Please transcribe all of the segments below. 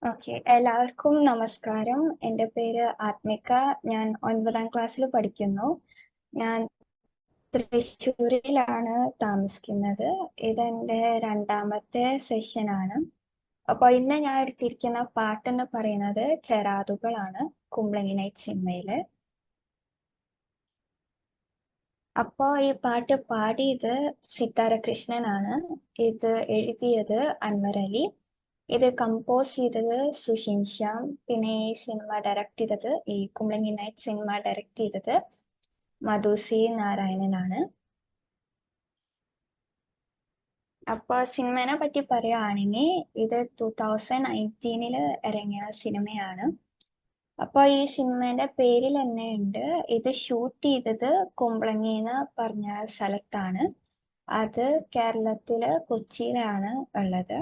Okay, എല്ലാവർക്കും നമസ്കാരം. എൻ്റെ പേര് ആത്മിക. ഞാൻ 9ാം ക്ലാസ്സിൽ പഠിക്കുന്നു. ഞാൻ തൃശ്ശൂരിലാണ് താമസിക്കുന്നത്. ഇതെൻ്റെ രണ്ടാമത്തെ സെഷനാണ്. അപ്പോൾ ഇന്ന് ഞാൻ എടുത്തിരിക്കുന്ന പാട്ടെന്ന് പറയുന്നത് ചെറാതുകളാണ്, കുമ്പളങ്ങി നൈറ്റ് സിനിമയിലെ. അപ്പോൾ ഈ പാട്ട് പാടിയത് സിത്താര കൃഷ്ണനാണ്. ഇത് എഴുതിയത് അൻവർ അലി. ഇത് കമ്പോസ് ചെയ്തത് സുഷിൻ ശ്യാം. പിന്നെ ഈ സിനിമ ഡയറക്റ്റ് ചെയ്തത്, ഈ കുമ്പളങ്ങി നൈറ്റ് സിനിമ ഡയറക്റ്റ് ചെയ്തത് മധു സി നാരായണനാണ്. അപ്പോൾ സിനിമയെ പറ്റി പറയുകയാണെങ്കിൽ ഇത് 2019 ഇറങ്ങിയ സിനിമയാണ്. അപ്പോൾ ഈ സിനിമേന്റെ പേരിൽ തന്നെ ഉണ്ട്, ഇത് ഷൂട്ട് ചെയ്തത് കുമ്പളങ്ങി എന്ന് പറഞ്ഞ സ്ഥലത്താണ്. അത് കേരളത്തില് കൊച്ചിയിലാണ് ഉള്ളത്.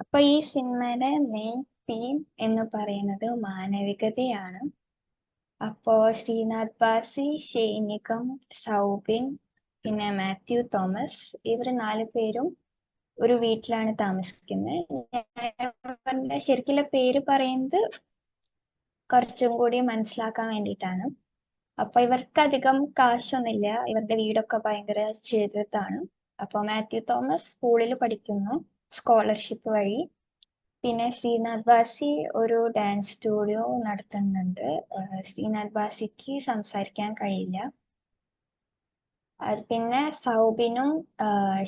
അപ്പൊ ഈ സിനിമയുടെ മെയിൻ തീം എന്ന് പറയുന്നത് മാനവികതയാണ്. അപ്പോ ശ്രീനാഥ് ബാസി, ഷൈനികം, സൗബിൻ, പിന്നെ മാത്യു തോമസ്, ഇവർ 4 പേരും ഒരു വീട്ടിലാണ് താമസിക്കുന്നത്. ഇവരുടെ ശരിക്കുള്ള പേര് പറയുന്നത് കുറച്ചും കൂടി മനസ്സിലാക്കാൻ വേണ്ടിയിട്ടാണ്. അപ്പൊ ഇവർക്ക് അധികം കാശൊന്നുമില്ല, ഇവരുടെ വീടൊക്കെ ഭയങ്കര ചെറുതാണ്. അപ്പൊ മാത്യു തോമസ് സ്കൂളിൽ പഠിക്കുന്നു, സ്കോളർഷിപ്പ് വഴി. പിന്നെ ശ്രീനാഥ് ബാസി ഒരു ഡാൻസ് സ്റ്റുഡിയോ നടത്തുന്നുണ്ട്. ശ്രീനാഥ് ബാസിക്ക് സംസാരിക്കാൻ കഴിയില്ല. പിന്നെ സൗബിനും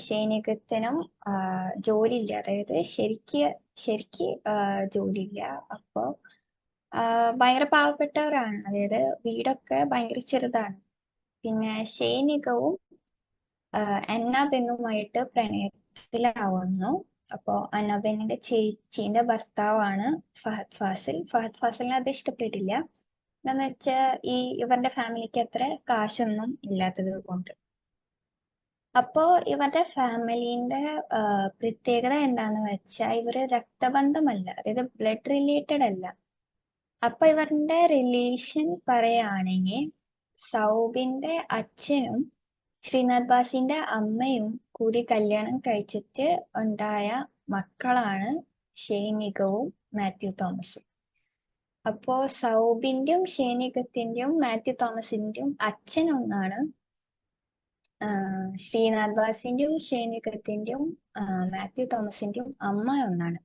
ഷൈനികത്തിനും ജോലിയില്ല, അതായത് ശരിക്ക് ജോലിയില്ല. അപ്പോൾ ഭയങ്കര പാവപ്പെട്ടവരാണ്, അതായത് വീടൊക്കെ ഭയങ്കര ചെറുതാണ്. പിന്നെ ഷൈനികവും അന്നാബെന്നുമായിട്ട് പ്രണയത്തിലാവുന്നു. അപ്പോ അന്നാബെന്നിന്റെ ചേച്ചീന്റെ ഭർത്താവാണ് ഫഹദ് ഫാസിലിനെ അത് ഇഷ്ടപ്പെട്ടില്ല. എന്താന്ന് വെച്ചാൽ ഇവരുടെ ഫാമിലിക്ക് അത്ര കാശൊന്നും ഇല്ലാത്തത് കൊണ്ട്. അപ്പോ ഇവരുടെ ഫാമിലിന്റെ പ്രത്യേകത എന്താന്ന് വെച്ചാൽ ഇവര് രക്തബന്ധമല്ല, അതായത് ബ്ലഡ് റിലേറ്റഡ് അല്ല. അപ്പൊ ഇവരുടെ റിലേഷൻ പറയുകയാണെങ്കിൽ സൗബിന്റെ അച്ഛനും ശ്രീനാഥ് ബാസിന്റെ അമ്മയും കൂടി കല്യാണം കഴിച്ചിട്ട് ഉണ്ടായ മക്കളാണ് ഷൈനികവും മാത്യു തോമസും. അപ്പോ സൗബിന്റെയും ഷൈനികത്തിന്റെയും മാത്യു തോമസിന്റെയും അച്ഛൻ ഒന്നാണ്, ശ്രീനാഥ് ബാസിന്റെയും ഷൈനികത്തിന്റെയും മാത്യു തോമസിന്റെയും അമ്മ ഒന്നാണ്.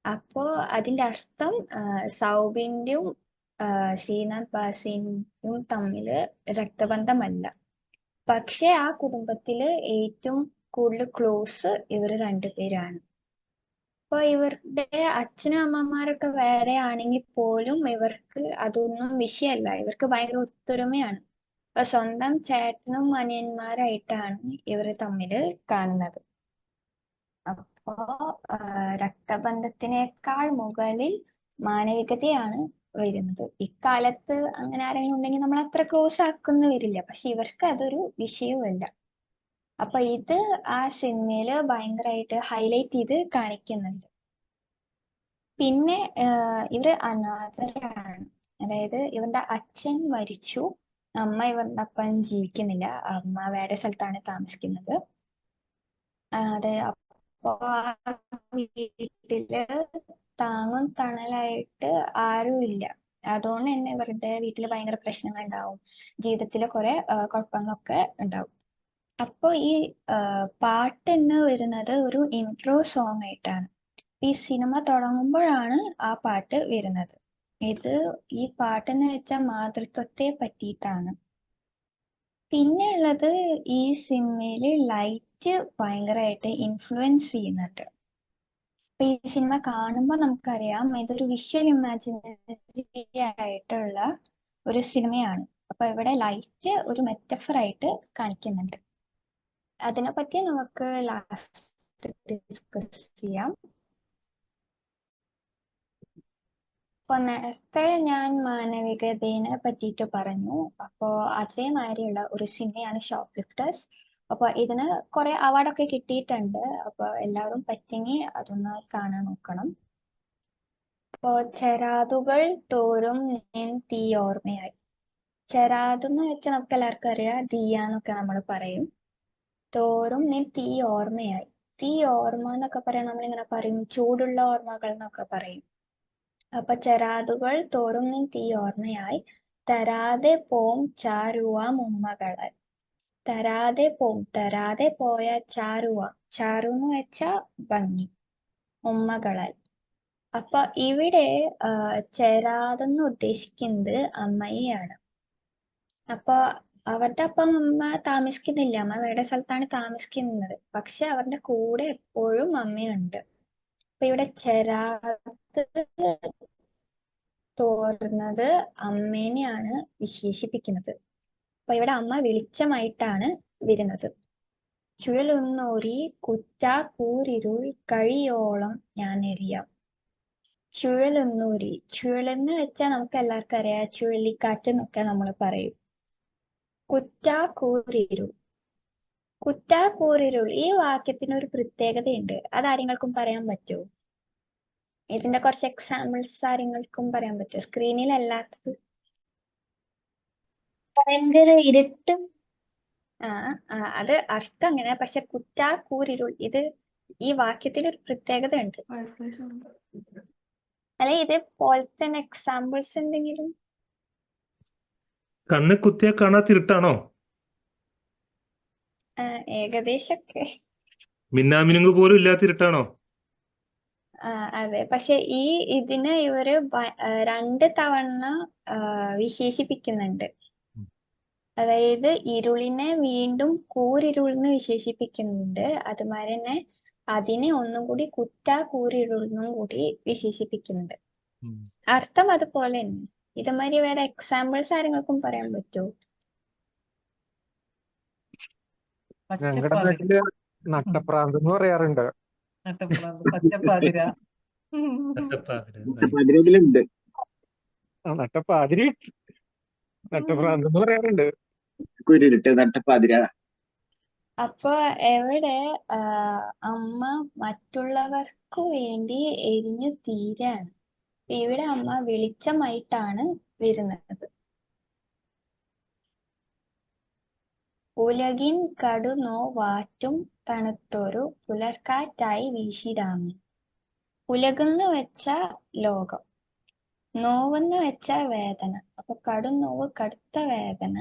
അപ്പോ അതിന്റെ അർത്ഥം സൗബിന്റെയും ശ്രീനാഥ് ബാസിന്റെയും തമ്മില് രക്തബന്ധമല്ല. പക്ഷെ ആ കുടുംബത്തില് ഏറ്റവും കൂടുതൽ ക്ലോസ് ഇവർ രണ്ടുപേരാണ്. അപ്പൊ ഇവരുടെ അച്ഛനും അമ്മമാരൊക്കെ വേറെ ആണെങ്കിൽ പോലും ഇവർക്ക് അതൊന്നും വിഷയമല്ല, ഇവർക്ക് ഭയങ്കര ഒത്തൊരുമയാണ്. അപ്പൊ സ്വന്തം ചേട്ടനും അനിയന്മാരായിട്ടാണ് ഇവർ തമ്മിൽ കാണുന്നത്. അപ്പോ രക്തബന്ധത്തിനേക്കാൾ മുകളിൽ മാനവികതയാണ് വരുന്നത്. ഇക്കാലത്ത് അങ്ങനെ ആരെങ്കിലും ഉണ്ടെങ്കിൽ നമ്മൾ അത്ര ക്ലോസ് ആക്കുന്ന വരില്ല, പക്ഷെ ഇവർക്ക് അതൊരു വിഷയവുമല്ല. അപ്പൊ ഇത് ആ സിനിമയില് ഭയങ്കരമായിട്ട് ഹൈലൈറ്റ് ചെയ്ത് കാണിക്കുന്നുണ്ട്. പിന്നെ ഇവര് അനാഥരാണ്, അതായത് ഇവരുടെ അച്ഛൻ മരിച്ചു, അമ്മ ഇവരുടെ ഒപ്പം ജീവിക്കുന്നില്ല, അമ്മ വേറെ സ്ഥലത്താണ് താമസിക്കുന്നത്. അതെ, അപ്പൊ ആ വീട്ടില് താങ്ങും തണലായിട്ട് ആരും ഇല്ല. അതുകൊണ്ട് തന്നെ ഇവരുടെ വീട്ടില് ഭയങ്കര പ്രശ്നങ്ങൾ ഉണ്ടാവും, ജീവിതത്തില് കുറെ കുഴപ്പങ്ങളൊക്കെ ഉണ്ടാവും. അപ്പൊ ഈ പാട്ട് എന്ന് വരുന്നത് ഒരു ഇൻട്രോ സോങ് ആയിട്ടാണ്. ഈ സിനിമ തുടങ്ങുമ്പോഴാണ് ആ പാട്ട് വരുന്നത്. ഈ പാട്ടെന്ന് വെച്ചാൽ മാതൃത്വത്തെ പറ്റിയിട്ടാണ്. പിന്നെ ഉള്ളത്, ഈ സിനിമയില് ലൈറ്റ് ഭയങ്കരമായിട്ട് ഇൻഫ്ലുവൻസ് ചെയ്യുന്നുണ്ട്. അപ്പൊ ഈ സിനിമ കാണുമ്പോൾ നമുക്കറിയാം ഇതൊരു വിഷ്വൽ ഇമാജിനറി ആയിട്ടുള്ള ഒരു സിനിമയാണ്. അപ്പൊ ഇവിടെ ലൈറ്റ് ഒരു മെറ്റഫർ ആയിട്ട് കാണിക്കുന്നുണ്ട്. അതിനെപ്പറ്റി നമുക്ക് ലാസ്റ്റ് ഡിസ്കസ് ചെയ്യാം. അപ്പൊ നേരത്തെ ഞാൻ മാനവികതയെ പറ്റിയിട്ട് പറഞ്ഞു. അപ്പോ അതേമാതിരിയുള്ള ഒരു സിനിമയാണ് ഷോപ്പ് ലിഫ്റ്റേഴ്സ്. അപ്പൊ ഇതിന് കുറെ അവാർഡൊക്കെ കിട്ടിയിട്ടുണ്ട്. അപ്പൊ എല്ലാവരും പറ്റിയെങ്കിൽ അതൊന്ന് കാണാൻ നോക്കണം. അപ്പോ ചെറാതുകൾ തോറും നിൻ തീ ഓർമ്മയായി. ചെറാതെന്ന് വെച്ചാൽ നമുക്ക് എല്ലാവർക്കും അറിയാം, തീയ എന്നൊക്കെ നമ്മൾ പറയും. തോറും നീ തീ ഓർമ്മയായി. തീ ഓർമ്മ എന്നൊക്കെ പറയാൻ നമ്മളിങ്ങനെ പറയും ചൂടുള്ള ഓർമ്മകൾ എന്നൊക്കെ പറയും. അപ്പൊ ചെറാതുകൾ തോറും നിൻ തീയോർമ്മയായി തരാതെ പോം ചാരുവ മുമ്മകളാൽ. തരാതെ പോയ ചാരുവ, ചാരു എന്ന് വെച്ചാ ഭംഗി, ഉമ്മകളാൽ. അപ്പൊ ഇവിടെ ചേരാതെന്ന് ഉദ്ദേശിക്കുന്നത് അമ്മയെയാണ്. അപ്പൊ അവരുടെ ഒപ്പം അമ്മ താമസിക്കുന്നില്ല, അമ്മ വേറെ സ്ഥലത്താണ് താമസിക്കുന്നത്, പക്ഷെ അവരുടെ കൂടെ എപ്പോഴും അമ്മയുണ്ട്. അപ്പൊ ഇവിടെ ചെരാത് തോർന്നത് അമ്മേനെയാണ് വിശേഷിപ്പിക്കുന്നത്. അപ്പൊ ഇവിടെ അമ്മ വെളിച്ചമായിട്ടാണ് വരുന്നത്. ചുഴലൊന്നോരി കുറ്റാ കൂരിരുൾ കഴിയോളം ഞാൻ എറിയാം. ചുഴലൊന്നൂരി, ചുഴലെന്ന് വെച്ചാൽ നമുക്ക് എല്ലാവർക്കും അറിയാം, ചുഴലിക്കാറ്റ് എന്നൊക്കെ നമ്മൾ പറയും. കുറ്റാ കൂരിരുൾ, കുറ്റാ കൂരിരുൾ, ഈ വാക്യത്തിന് ഒരു പ്രത്യേകതയുണ്ട്. അത് ആരെങ്ങൾക്കും പറയാൻ പറ്റുമോ? ഇതിന്റെ കുറച്ച് എക്സാമ്പിൾസ് ആരെങ്ങൾക്കും പറയാൻ പറ്റുമോ? സ്ക്രീനിൽ അല്ലാത്തത്. ഭയങ്കര ഇരുട്ട്. അത് അർത്ഥം അങ്ങനെ, പക്ഷെ കുറ്റാ കൂരിരുൾ, ഇത് ഈ വാക്യത്തിൽ ഒരു പ്രത്യേകത ഉണ്ട്. അല്ലെ ഇത് പോലത്തെ തന്നെ എക്സാമ്പിൾസ് എന്തെങ്കിലും? കണ്ണ് കുത്തിയാ കാണാത്തിരുട്ടാണോ? ഏകദേശമൊക്കെ. മിന്നാമിനുങ്ങ് പോലും ഇല്ലാത്തിരുട്ടാണോ? അതെ, പക്ഷെ ഇതിന് ഇവര് 2 തവണ വിശേഷിപ്പിക്കുന്നുണ്ട്. അതായത് ഇരുളിനെ വീണ്ടും കൂരിരുൾ എന്ന് വിശേഷിപ്പിക്കുന്നുണ്ട്, അതുമാതിരി തന്നെ അതിനെ ഒന്നും കൂടി കുറ്റാ കൂരിരുൾ എന്നും കൂടി വിശേഷിപ്പിക്കുന്നുണ്ട്. അർത്ഥം അതുപോലെ തന്നെ. ഇതുമാതിരി വേറെ എക്സാമ്പിൾസ് ആരെങ്ങൾക്കും പറയാൻ പറ്റുമോ? ഞങ്ങളുടെ നാട്ടില് നട്ടപ്രാന്ത് എന്ന് പറയാറുണ്ട്. പച്ചപ്പാതിര. അതിലുണ്ട്. നട്ടപ്പാതിരി നട്ടപ്രാന്ത് എന്ന് പറയാറുണ്ട്. കുരുട്ട് നട്ടപ്പാതിര. അപ്പൊ എവിടെ അമ്മ മറ്റുള്ളവർക്ക് വേണ്ടി എരിഞ്ഞു തീരാണ്. ഇവിടെ അമ്മ വെളിച്ചമായിട്ടാണ് വരുന്നത്. ഉലകിൻ കടുനോവാറ്റും തണുത്തൊരു പുലർക്കാറ്റായി വീശിരാമി. ഉലകെന്ന് വെച്ച ലോകം, നോവെന്ന് വെച്ച വേദന. അപ്പൊ കടുനോവ്, കടുത്ത വേദന.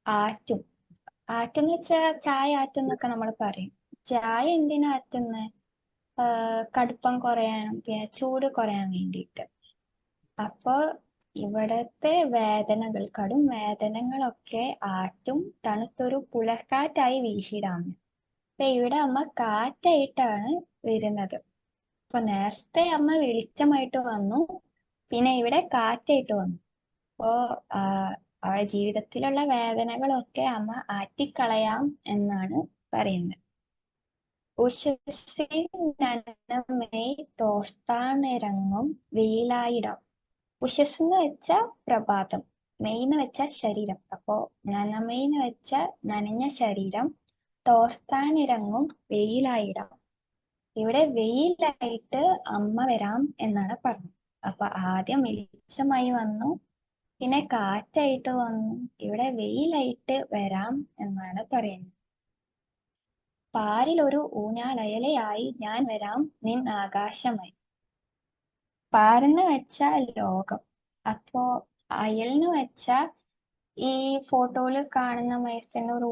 ആറ്റും, ആറ്റെന്ന് വെച്ചാൽ ചായ ആറ്റും എന്നൊക്കെ നമ്മൾ പറയും. ചായ എന്തിനാ ആറ്റുന്നത്? കടുപ്പം കുറയാനും പിന്നെ ചൂട് കുറയാൻ വേണ്ടിയിട്ട്. അപ്പൊ ഇവിടത്തെ വേദനകൾ, കടും വേദനകളൊക്കെ ആറ്റും തണുത്തൊരു പുലർക്കാറ്റായി വീശിടാമി. അപ്പൊ ഇവിടെ അമ്മ കാറ്റായിട്ടാണ് വരുന്നത്. അപ്പൊ നേരത്തെ അമ്മ വെളിച്ചമായിട്ട് വന്നു, പിന്നെ ഇവിടെ കാറ്റായിട്ട് വന്നു. അപ്പോ അവളുടെ ജീവിതത്തിലുള്ള വേദനകളൊക്കെ അമ്മ ആറ്റിക്കളയാം എന്നാണ് പറയുന്നത്. ഉഷസ്സിൻ നനമേയ് തോർത്താനിറങ്ങും വെയിലായിടാം. ഉഷസ് എന്ന് വെച്ചാൽ പ്രഭാതം, മെയ് എന്ന് വെച്ചാൽ ശരീരം. അപ്പോ നനമെയ് എന്ന് വെച്ചാൽ നനഞ്ഞ ശരീരം, തോർത്താനിറങ്ങും വെയിലായിടാം. ഇവിടെ വെയിലായിട്ട് അമ്മ വരാം എന്നാണ് പറഞ്ഞത്. അപ്പൊ ആദ്യം വെളിച്ചമായി വന്നു, പിന്നെ കാറ്റായിട്ട് വന്നു, ഇവിടെ വെയിലായിട്ട് വരാം എന്നാണ് പറയുന്നത്. പാരിൽ ഒരു ഊഞ്ഞാലയലയായി ഞാൻ വരാം നിൻ ആകാശമായി. പാരെന്ന് വെച്ചാൽ ലോകം. അപ്പോ അയൽന്ന് വെച്ചാൽ ഈ ഫോട്ടോയിൽ കാണുന്ന മാതിരി തന്നെ ഒരു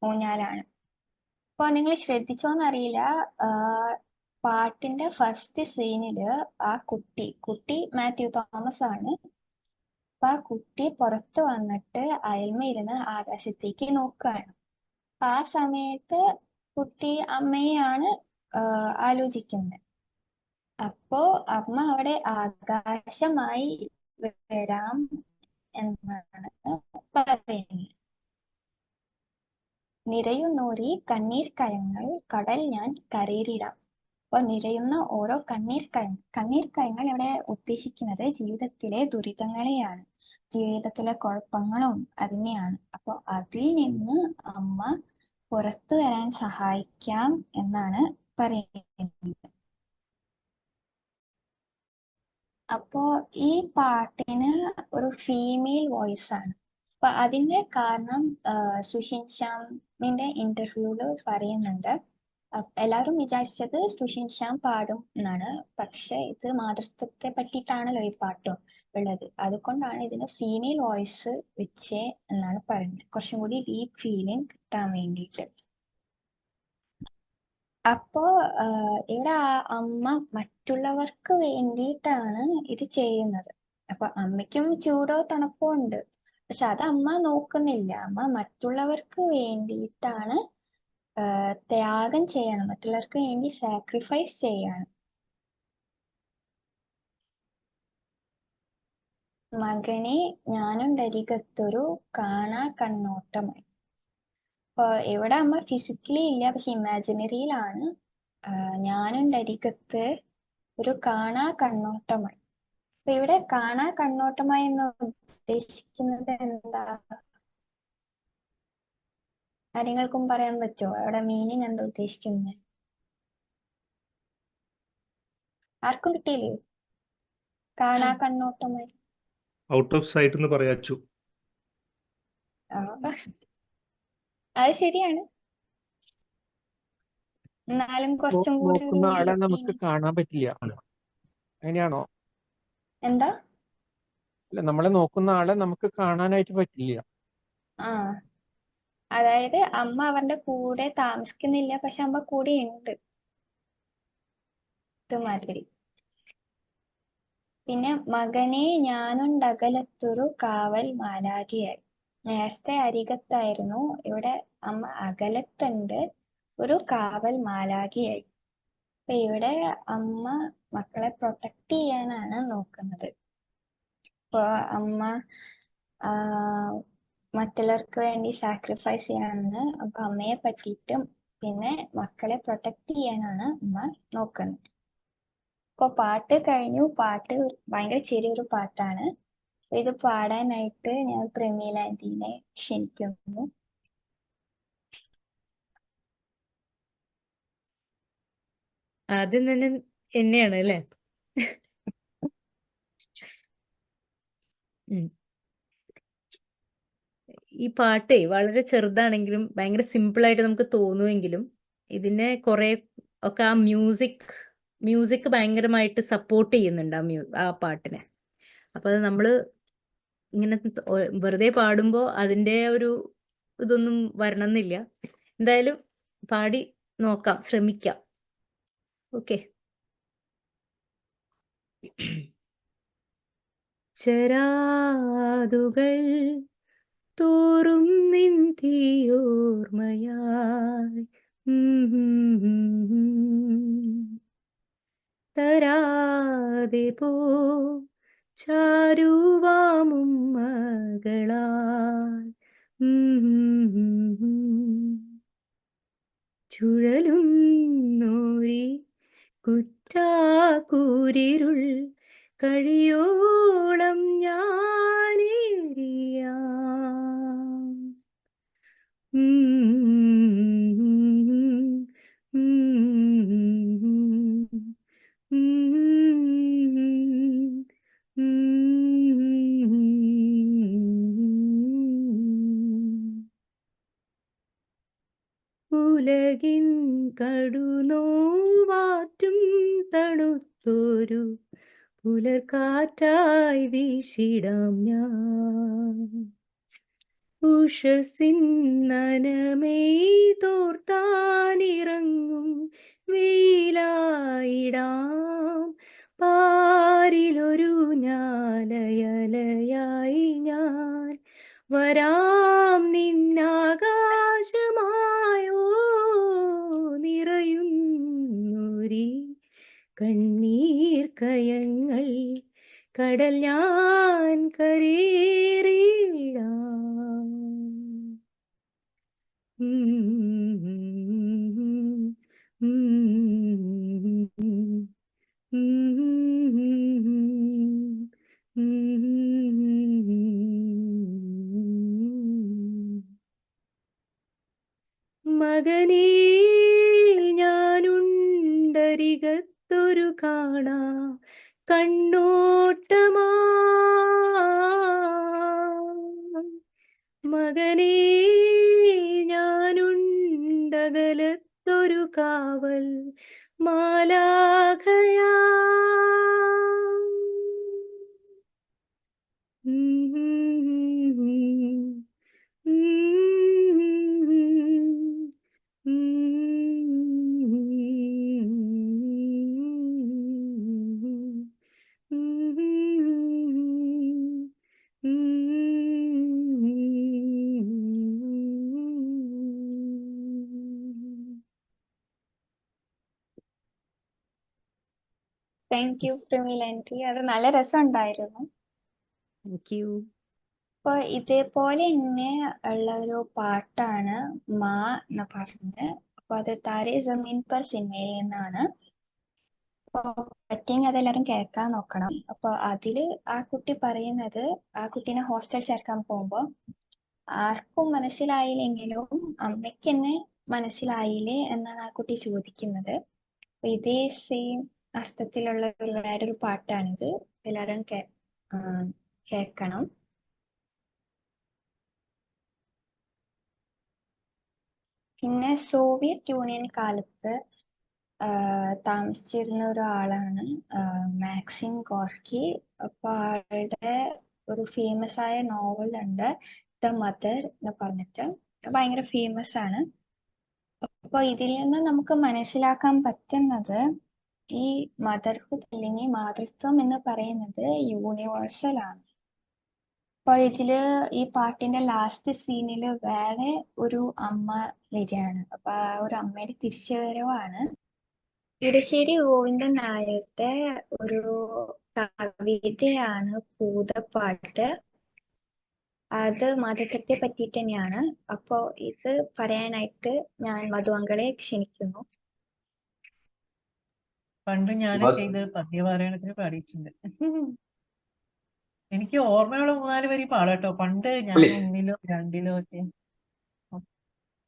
ഊഞ്ഞാലാണ്. അപ്പൊ നിങ്ങൾ ശ്രദ്ധിച്ചോന്നറിയില്ല, പാട്ടിന്റെ ഫസ്റ്റ് സീനില് ആ കുട്ടി മാത്യു തോമസ് ആണ്. അപ്പൊ ആ കുട്ടി പുറത്ത് വന്നിട്ട് അയൽമ ഇരുന്ന് ആകാശത്തേക്ക് നോക്കുകയാണ്. ആ സമയത്ത് കുട്ടി അമ്മയെയാണ് ആലോചിക്കുന്നത്. അപ്പോ അമ്മ അവിടെ ആകാശമായി വരാം എന്നാണ് പറയുന്നത്. നിറയുന്നോരി കണ്ണീർ കയങ്ങൾ കടൽ ഞാൻ കരയിലിടാം. അപ്പൊ നിറയുന്ന ഓരോ കണ്ണീർ കയങ്ങൾ ഇവിടെ ഉദ്ദേശിക്കുന്നത് ജീവിതത്തിലെ ദുരിതങ്ങളെയാണ്, ജീവിതത്തിലെ കുഴപ്പങ്ങളും അതിനെയാണ്. അപ്പൊ അതിൽ നിന്ന് അമ്മ പുറത്തു വരാൻ സഹായിക്കാം എന്നാണ് പറയുന്നത്. അപ്പോ ഈ പാട്ടിന് ഒരു ഫീമെയിൽ വോയിസ് ആണ്. അപ്പൊ അതിന്റെ കാരണം സുഷിൻ ശ്യാമിന്റെ ഇന്റർവ്യൂല് പറയുന്നുണ്ട്. എല്ലാവരും വിചാരിച്ചത് സുഷിൻ ശ്യാം പാടും എന്നാണ്. പക്ഷെ ഇത് മാതൃത്വത്തെ പറ്റിയിട്ടാണല്ലോ ഈ പാട്ട് ഉള്ളത്. അതുകൊണ്ടാണ് ഇതിന് ഫീമെയിൽ വോയിസ് വെച്ചേ എന്നാണ് പറയുന്നത്, കുറച്ചും കൂടി ഡീപ്പ് ഫീലിംഗ് കിട്ടാൻ വേണ്ടിയിട്ട്. അപ്പോ ഇവിടെ അമ്മ മറ്റുള്ളവർക്ക് വേണ്ടിയിട്ടാണ് ഇത് ചെയ്യുന്നത്. അപ്പൊ അമ്മയ്ക്കും ചൂടോ തണുപ്പോ ഉണ്ട്, പക്ഷെ അത് അമ്മ നോക്കുന്നില്ല. അമ്മ മറ്റുള്ളവർക്ക് വേണ്ടിയിട്ടാണ് ത്യാഗം ചെയ്യണം, മറ്റുള്ളവർക്ക് വേണ്ടി സാക്രിഫൈസ് ചെയ്യണം. മകനെ ഞാനുണ്ടരികത്തൊരു കാണാ കണ്ണോട്ടമായി. അപ്പൊ ഇവിടെ അമ്മ ഫിസിക്കലി ഇല്ല, പക്ഷെ ഇമാജിനറിയിലാണ്. ഞാനുണ്ടരികത്ത് ഒരു കാണാ കണ്ണോട്ടമായി. അപ്പൊ ഇവിടെ കാണാ കണ്ണോട്ടമായി എന്ന് ഉദ്ദേശിക്കുന്നത് എന്താ? ആരെങ്ങൾക്കും പറയാൻ പറ്റുമോ അവിടെ മീനിങ് എന്താ ഉദ്ദേശിക്കുന്നത്? ആർക്കും കിട്ടിയില്ലേ? കാണാ കണ്ണോട്ടമായി. ഔട്ട് ഓഫ് സൈറ്റ് എന്ന് പറയാച്ചു. ആ, അത് ശരിയാണ്. എന്നാലും കുറച്ചും കൂടി നോക്കുന്ന ആളെ ഒരു നമുക്ക് കാണാൻ പറ്റില്ല, അങ്ങനെയാണോ? എന്താ? അല്ല, നമ്മളെ നോക്കുന്ന ആളെ നമുക്ക് കാണാനായിട്ട് പറ്റില്ല. ആ, അതായത് അമ്മ അവരുടെ കൂടെ താമസിക്കുന്നില്ല, പക്ഷെ അമ്മ കൂടെ ഉണ്ട്, ഇതുമാതിരി. പിന്നെ മകനെ ഞാനുണ്ടകലത്തൊരു കാവൽ മാലാഖയായി. നേരത്തെ അരികത്തായിരുന്നു, ഇവിടെ അമ്മ അകലത്തുണ്ട്, ഒരു കാവൽ മാലാഖയായി. അപ്പൊ ഇവിടെ അമ്മ മക്കളെ പ്രൊട്ടക്ട് ചെയ്യാനാണ് നോക്കുന്നത്. ഇപ്പൊ അമ്മ മറ്റുള്ളവർക്ക് വേണ്ടി സാക്രിഫൈസ് ചെയ്യാനാണ്. അപ്പൊ അമ്മയെ പറ്റിയിട്ടും പിന്നെ മക്കളെ പ്രൊട്ടക്ട് ചെയ്യാനാണ് അമ്മ നോക്കുന്നത്. ഇപ്പൊ പാട്ട് കഴിഞ്ഞു. പാട്ട് ഭയങ്കര ചെറിയൊരു പാട്ടാണ്. ഇത് പാടാനായിട്ട് ഞാൻ പ്രമീല ആന്റീനെ ക്ഷണിക്കുന്നു. ആദ്യം തന്നെ എന്നെയാണ് അല്ലേ? ഉം. ഈ പാട്ടേ വളരെ ചെറുതാണെങ്കിലും ഭയങ്കര സിമ്പിളായിട്ട് നമുക്ക് തോന്നുമെങ്കിലും ഇതിനെ കുറെ ഒക്കെ ആ മ്യൂസിക് ഭയങ്കരമായിട്ട് സപ്പോർട്ട് ചെയ്യുന്നുണ്ട് ആ പാട്ടിനെ. അപ്പൊ അത് നമ്മള് ഇങ്ങനെ വെറുതെ പാടുമ്പോൾ അതിൻ്റെ ഒരു ഇതൊന്നും വരണമെന്നില്ല. എന്തായാലും പാടി നോക്കാം, ശ്രമിക്കാം. ഓക്കെ. ചരാതുകൾ തോറും നിന്തിയോർമയായി തരാതെ പോ ചാരുവാമും മകളാൽ ചുഴലും നോരി കുറ്റാക്കൂരിരുൾ കഴിയോളം ഞാനേറിയാം ഉലകിൻ കടുനോവാറ്റും തണുത്തൊരു പുലർക്കാറ്റായി വീശിടാം ഞാൻ. ഉഷസിൻ നനമെയ് തോർത്താനിറങ്ങും വെയിലായിടാം. പാരിലൊരു ഞാലയലയായി ഞാൻ വരാം നിന്നാകാശമായോ നിറയുന്നൊരി കണ്ണീർ കയങ്ങൾ കടൽ ഞാൻ കരേറിടാം. മകനേ ഞാനുണ്ടരികത്തൊരു കാണാ കണ്ണോട്ടമാ. മകനേ ഞാനുണ്ടകലത്തൊരു കാവൽ മാലാഖയാ. താങ്ക് യു പ്രമീലാൻറ്റി, അത് നല്ല രസമുണ്ടായിരുന്നു. Thank you. അപ്പൊ ഇതേപോലെ തന്നെ ഉള്ള ഒരു പാട്ടാണ് മാ എന്ന് പറഞ്ഞത്. അപ്പൊ അത് താരേ സമീൻ പർ സിനിമയിൽ നിന്നാണ്. അപ്പൊ പറ്റിയെങ്കിൽ അതെല്ലാരും കേൾക്കാൻ നോക്കണം. അപ്പൊ അതില് ആ കുട്ടി പറയുന്നത്, ആ കുട്ടീനെ ഹോസ്റ്റൽ ചേർക്കാൻ പോകുമ്പോ ആർക്കും മനസ്സിലായില്ലെങ്കിലും അമ്മയ്ക്ക് തന്നെ മനസ്സിലായില്ലേ എന്നാണ് ആ കുട്ടി ചോദിക്കുന്നത്. അപ്പൊ ഇതേ സെയിം അർത്ഥത്തിലുള്ള വേറൊരു പാട്ടാണിത്. എല്ലാരും കേൾക്കണം. പിന്നെ സോവിയറ്റ് യൂണിയൻ കാലത്ത് താമസിച്ചിരുന്ന ഒരാളാണ് മാക്സിം ഗോർക്കി. അപ്പൊ ആളുടെ ഒരു ഫേമസ് ആയ നോവൽ ഉണ്ട്, ദ മദർ എന്ന് പറഞ്ഞിട്ട്. ഭയങ്കര ഫേമസ് ആണ്. അപ്പൊ ഇതിൽ നിന്ന് നമുക്ക് മനസ്സിലാക്കാൻ പറ്റുന്നത് ഈ മദർഹുഡ് അല്ലെങ്കിൽ മാതൃത്വം എന്ന് പറയുന്നത് യൂണിവേഴ്സൽ ആണ്. അപ്പൊ ഇതില് ഈ പാട്ടിന്റെ ലാസ്റ്റ് സീനില് വേറെ ഒരു അമ്മ വരികയാണ്. അപ്പൊ ആ ഒരു അമ്മയുടെ തിരിച്ചുവരവാണ്. ഇടശ്ശേരി ഗോവിന്ദൻ നായരുടെ ഒരു കവിതയാണ് ഭൂതപ്പാട്ട്. അത് മതത്തെ പറ്റിയിട്ട് തന്നെയാണ്. അപ്പോ ഇത് പറയാനായിട്ട് ഞാൻ മധുവങ്കളെ ക്ഷണിക്കുന്നു. പണ്ട് ഞാനൊക്കെ ഇത് പദ്യപാരായണത്തിന് പാടിയിട്ടുണ്ട്. എനിക്ക് ഓർമ്മയുള്ള 3-4 വരി പാടാട്ടോ. പണ്ട് ഞാൻ 1-ലോ 2-ലോ ഒക്കെ.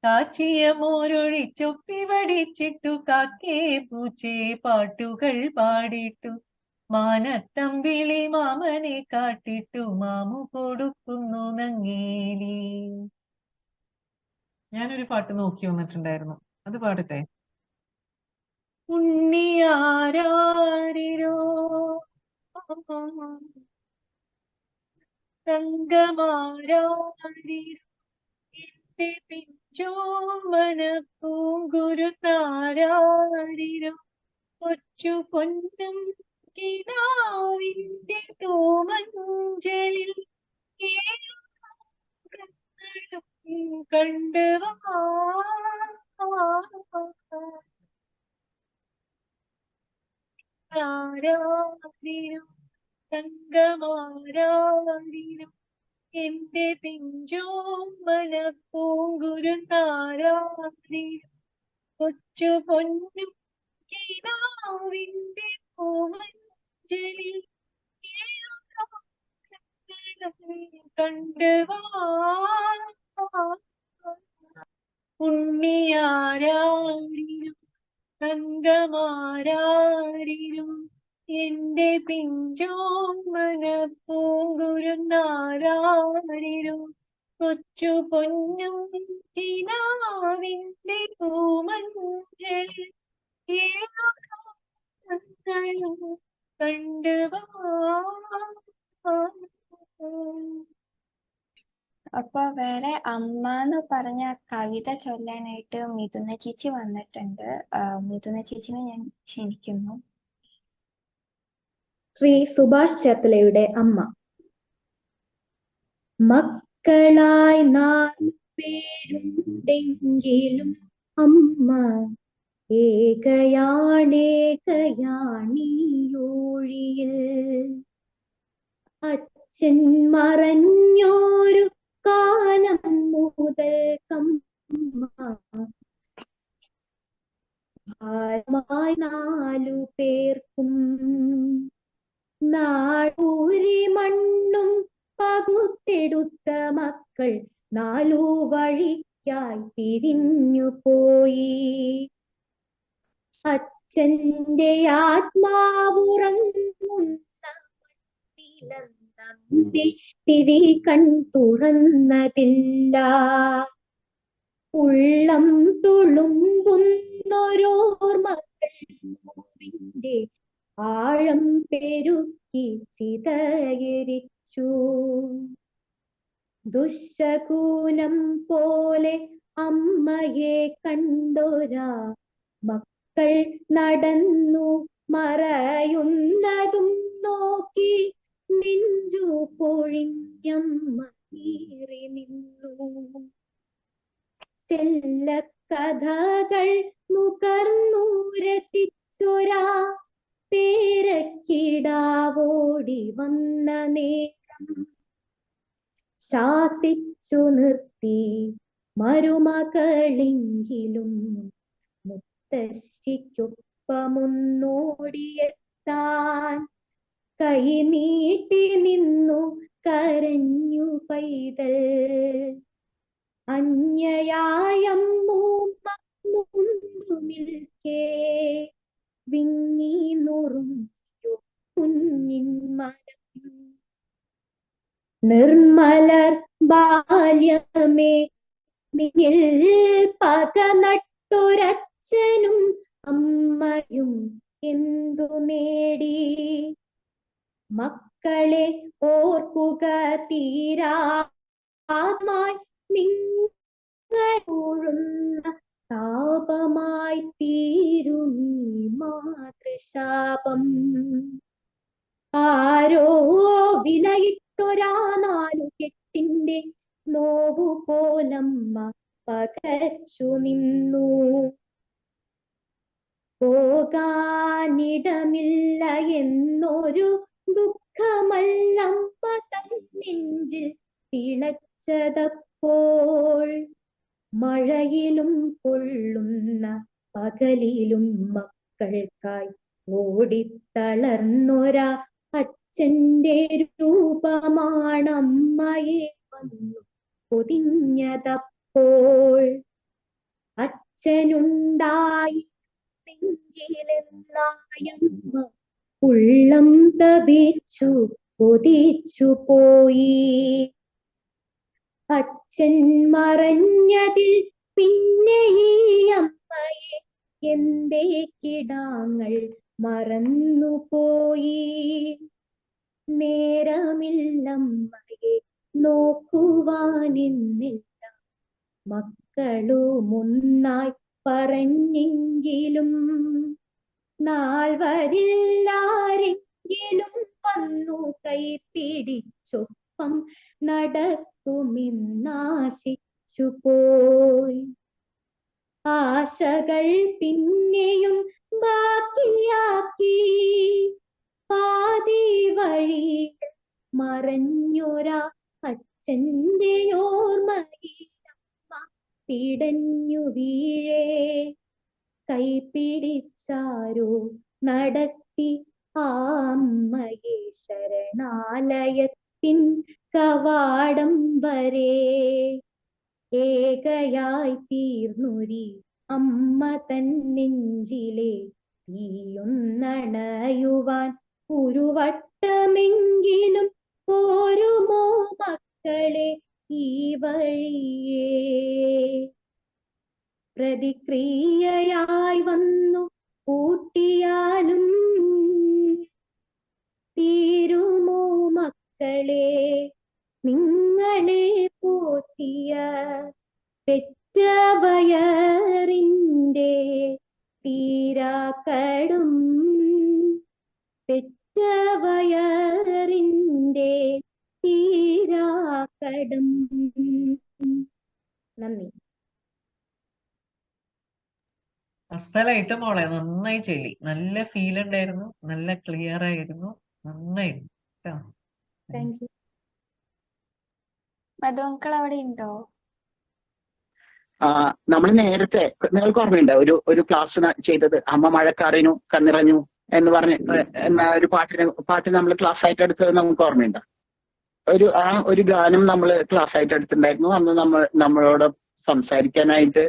കാച്ചിയ മോരൊഴിച്ചൊപ്പി വടിച്ചിട്ടു കാക്കേ പൂച്ചേ പാട്ടുകൾ പാടിയിട്ടു മാനത്തമ്പിളി മാമനെ കാട്ടിട്ടു മാമു കൊടുക്കുന്നു നങ്ങേലി. ഞാനൊരു പാട്ട് നോക്കി വന്നിട്ടുണ്ടായിരുന്നു, അത് പാടട്ടെ. ഉണ്ണിയാരാരിരോ തങ്കമാരാരിരോ എന്റെ പിഞ്ചോമന പൂങ്കുരുത്താരാരിരോ കൊച്ചു പൊന്നും കിനാവിന്റെ തോമഞ്ചലിൽ കണ്ടുവാ ആരാരിരോ തങ്കമാരാരിരോ എന്റെ പിഞ്ചോമന പൂങ്കുരുത്താരാരിരോ കൊച്ചു പൊന്നും കിനാവിന്റെ പൂമഞ്ചലിൽ കണ്ടുവാ ഉണ്ണിയാരാരിരോ തങ്കമാരാരിരോ എന്റെ പിഞ്ചോമന പൂങ്കുരുന്നാരാരിരോ കൊച്ചു പൊന്നും കിനാവിന്റെ പൂമഞ്ചലിൽ കണ്ടുവാ. അപ്പൊ വേറെ അമ്മ എന്ന് പറഞ്ഞ കവിത ചൊല്ലാനായിട്ട് മിഥുന ചേച്ചി വന്നിട്ടുണ്ട്. മിഥുന ചേച്ചിനെ ഞാൻ ക്ഷണിക്കുന്നു. ശ്രീ സുഭാഷ് ചേർത്തലയുടെ അമ്മ. മക്കളായി 4 പേരുണ്ടെങ്കിലും അമ്മ ഏകയാണേകയാണിയോഴിയിൽ. അച്ഛൻ മറഞ്ഞോരു കാലം മുതൽക്കമ്മ ഭാരമായി 4 പേർക്കും. നാടൂരി മണ്ണും പകുത്തെടുത്ത മക്കൾ 4 വഴിക്കായി പിരിഞ്ഞു പോയി. അച്ഛന്റെ ആത്മാവുറങ്ങുന്ന മണ്ണിലന്നേ തിരി കൺ തുറന്നതില്ല. ഉള്ളം തുളുമ്പുന്നൊരമ്മ എന്നോരോർമ്മകൾ നോവിന്റെ ആഴം പെരുക്കി ചിതകരിച്ചു. ദുശ്ശകൂനം പോലെ അമ്മയെ കണ്ടൊരാ മക്കൾ നടന്നു മറയുന്നതും നോക്കി നെഞ്ചു പൊഴിഞ്ഞമ്മ നീറി നിന്നു. ചെല്ലക്കഥകൾ നുകർന്നു രസിച്ചൊരാ പേരക്കിടാവോടി വന്ന നേരം ശാസിച്ചു നിർത്തി മരുമകളെങ്കിലും മുത്തശ്ശിക്കൊപ്പമൊന്നോടിയെത്താൻ കൈ നീട്ടി നിന്നു കരഞ്ഞു പൈതൽ. അന്യയായമ്മൂമ്മ മുമ്പു നിൽക്കേ വിങ്ങി നുറുങ്ങിയോ കുഞ്ഞിൻ മനം. നിർമ്മലർ ബാല്യമേ നിന്നിൽ പക നട്ടൊരച്ഛനും അമ്മയും എന്തു നേടി. മക്കളെ ഓർക്കുക തീരാമായി നിങ്ങളൊഴുന്ന താപമായി തീരുമീ മാതൃശാപം. ആരോ വിലയിട്ടൊരാ നാലുകെട്ടിന്റെ നോവുപോലമ്മ പകച്ചു നിന്നു. പോകാനിടമില്ല എന്നൊരു ദുഃഖമല്ലമ്മ തൻ നെഞ്ചിൽ തിളച്ചതപ്പോൾ. മഴയിലും പൊള്ളുന്ന പകലിലും മക്കൾക്കായി ഓടിത്തളർന്നൊരാ അച്ഛന്റെ രൂപമാണമ്മയെ വന്നു പൊതിഞ്ഞതപ്പോൾ. അച്ഛനുണ്ടായി െങ്കിലെന്നായമ്മ ഉള്ളം തപിച്ചു കൊതിച്ചു പോയി. അച്ഛൻ മറഞ്ഞതിൽ പിന്നെ ഈ അമ്മയെ എന്തേ കിടാങ്ങൾ മറന്നുപോയി. നേരമില്ലമ്മയെ നോക്കുവാനെന്നില്ല മക്കളുമൊന്നായി പറഞ്ഞെങ്കിലും നാൽവരില്ലാരെങ്കിലും വന്നു കൈപിടിച്ചൊപ്പം നടക്കുമെന്നാശിച്ചു പോയി. ആശകൾ പിന്നെയും ബാക്കിയാക്കി പാതി വഴി മറഞ്ഞൊരാ അച്ഛന്റെ ഓർമ്മയിലമ്മ പിടഞ്ഞു വീഴേ. കൈപിടിച്ചാരോ നടത്തി ആ അമ്മയെ ശരണാലയത്തിൻ കവാടം വരെ. ഏകയായി തീർന്നൊരി അമ്മ തൻ നെഞ്ചിലെ തീയൊന്നണയുവാൻ ഒരു വട്ടമെങ്കിലും പോരുമോ മക്കളെ ഈ വഴിയേ. പ്രതിക്രിയയായി വന്നു കൂട്ടിയാലും തീരുമോ മക്കളെ നിങ്ങളെ പോറ്റിയ പെറ്റ വയറിന്റെ തീരാക്കടും. പെറ്റ വയറിന്റെ തീരാക്കടും. നന്ദി. അസലായിട്ട് മോളെ നന്നായി ചൊല്ലി. നല്ല ഫീൽ ഉണ്ടായിരുന്നു, നല്ല ക്ലിയർ ആയിരുന്നു, നന്നായിരുന്നു കേട്ടോ. Thank you. മധുവങ്കൾ അവിടെ ഉണ്ടോ? നമ്മൾ നേരത്തെ നിങ്ങൾക്ക് ഓർമ്മയുണ്ടോ ഒരു ക്ലാസ് ചെയ്തത് അമ്മ മഴക്കാറിനു കണ്ണിറഞ്ഞു എന്ന് പറഞ്ഞ് എന്ന ഒരു പാട്ട് നമ്മൾ ക്ലാസ് ആയിട്ട് എടുത്തത് നമുക്ക് ഓർമ്മയുണ്ടോ? ഒരു ഗാനം നമ്മൾ ക്ലാസ് ആയിട്ട് എടുത്തിട്ടുണ്ടായിരുന്നു. അന്ന് നമ്മളോട് സംസാരിക്കാനായിട്ട്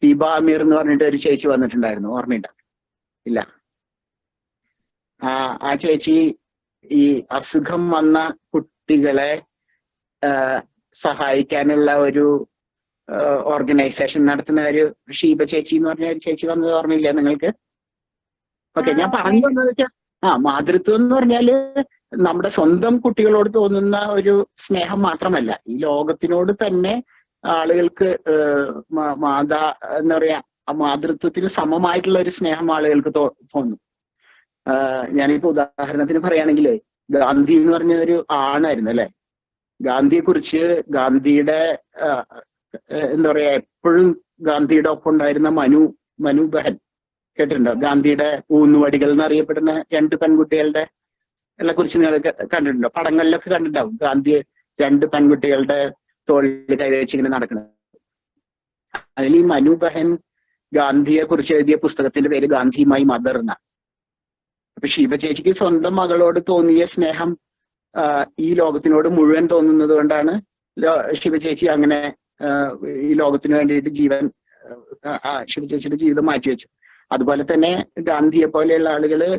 ദീപ അമീർ എന്ന് പറഞ്ഞിട്ട് ഒരു ചേച്ചി വന്നിട്ടുണ്ടായിരുന്നു, ഓർമ്മയുണ്ടോ? ഇല്ല. ആ ചേച്ചി ഈ അസുഖം വന്ന കുട്ടികളെ സഹായിക്കാനുള്ള ഓർഗനൈസേഷൻ നടത്തുന്ന ഒരു ഷീബ ചേച്ചി എന്ന് പറഞ്ഞ ഒരു ചേച്ചി വന്നത് ഓർമ്മയില്ല നിങ്ങൾക്ക്? ഓക്കെ, ഞാൻ പറഞ്ഞു വന്നത് വെച്ചാൽ മാതൃത്വം എന്ന് പറഞ്ഞാല് നമ്മുടെ സ്വന്തം കുട്ടികളോട് തോന്നുന്ന ഒരു സ്നേഹം മാത്രമല്ല, ഈ ലോകത്തിനോട് തന്നെ ആളുകൾക്ക് എന്താ പറയാ, മാതൃത്വത്തിന് സമമായിട്ടുള്ള ഒരു സ്നേഹം ആളുകൾക്ക് തോന്നും. ഞാനിപ്പോ ഉദാഹരണത്തിന് പറയുകയാണെങ്കിൽ, ഗാന്ധി എന്ന് പറഞ്ഞ ഒരു ആണായിരുന്നു അല്ലെ. ഗാന്ധിയെ കുറിച്ച്, ഗാന്ധിയുടെ എന്താ പറയാ, എപ്പോഴും ഗാന്ധിയുടെ ഒപ്പം ഉണ്ടായിരുന്ന മനു ബഹൻ കേട്ടിട്ടുണ്ടോ? ഗാന്ധിയുടെ ഊന്നുവടികൾ എന്നറിയപ്പെടുന്ന 2 പെൺകുട്ടികളുടെ കുറിച്ച് നിങ്ങൾ കണ്ടിട്ടുണ്ടോ? പടങ്ങളിലൊക്കെ കണ്ടിട്ടുണ്ടാവും. ഗാന്ധി 2 പെൺകുട്ടികളുടെ തോളിൽ കൈവച്ച് ഇങ്ങനെ നടക്കുന്നത്. അതിൽ ഈ മനു ബഹൻ ഗാന്ധിയെ കുറിച്ച് എഴുതിയ പുസ്തകത്തിന്റെ പേര് ഗാന്ധി മൈ മദർ എന്ന. അപ്പൊ ഷീബ ചേച്ചിക്ക് സ്വന്തം മകളോട് തോന്നിയ സ്നേഹം ഈ ലോകത്തിനോട് മുഴുവൻ തോന്നുന്നത് കൊണ്ടാണ് ഷീബ ചേച്ചി അങ്ങനെ ഈ ലോകത്തിന് വേണ്ടിയിട്ട് ഷീബ ചേച്ചിയുടെ ജീവിതം മാറ്റിവെച്ചു. അതുപോലെ തന്നെ ഗാന്ധിയെ പോലെയുള്ള ആളുകള്,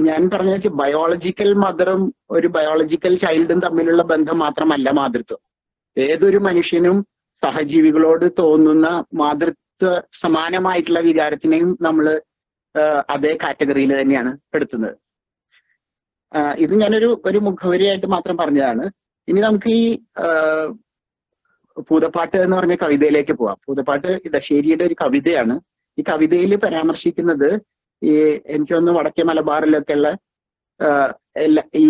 ഞാൻ പറഞ്ഞ ബയോളജിക്കൽ മദറും ഒരു ബയോളജിക്കൽ ചൈൽഡും തമ്മിലുള്ള ബന്ധം മാത്രമല്ല മാതൃത്വം. ഏതൊരു മനുഷ്യനും സഹജീവികളോട് തോന്നുന്ന മാതൃത്വ സമാനമായിട്ടുള്ള വികാരത്തിനെയും നമ്മൾ അതേ കാറ്റഗറിയിൽ തന്നെയാണ് പെടുത്തുന്നത്. ഇത് ഞാനൊരു മുഖവരിയായിട്ട് മാത്രം പറഞ്ഞതാണ്. ഇനി നമുക്ക് ഈ പൂതപ്പാട്ട് എന്ന് പറഞ്ഞ കവിതയിലേക്ക് പോവാം. പൂതപ്പാട്ട് ഇടശ്ശേരിയുടെ ഒരു കവിതയാണ്. ഈ കവിതയിൽ പരാമർശിക്കുന്നത് എനിക്ക് തോന്നുന്നു വടക്കേ മലബാറിലൊക്കെ ഉള്ള ഈ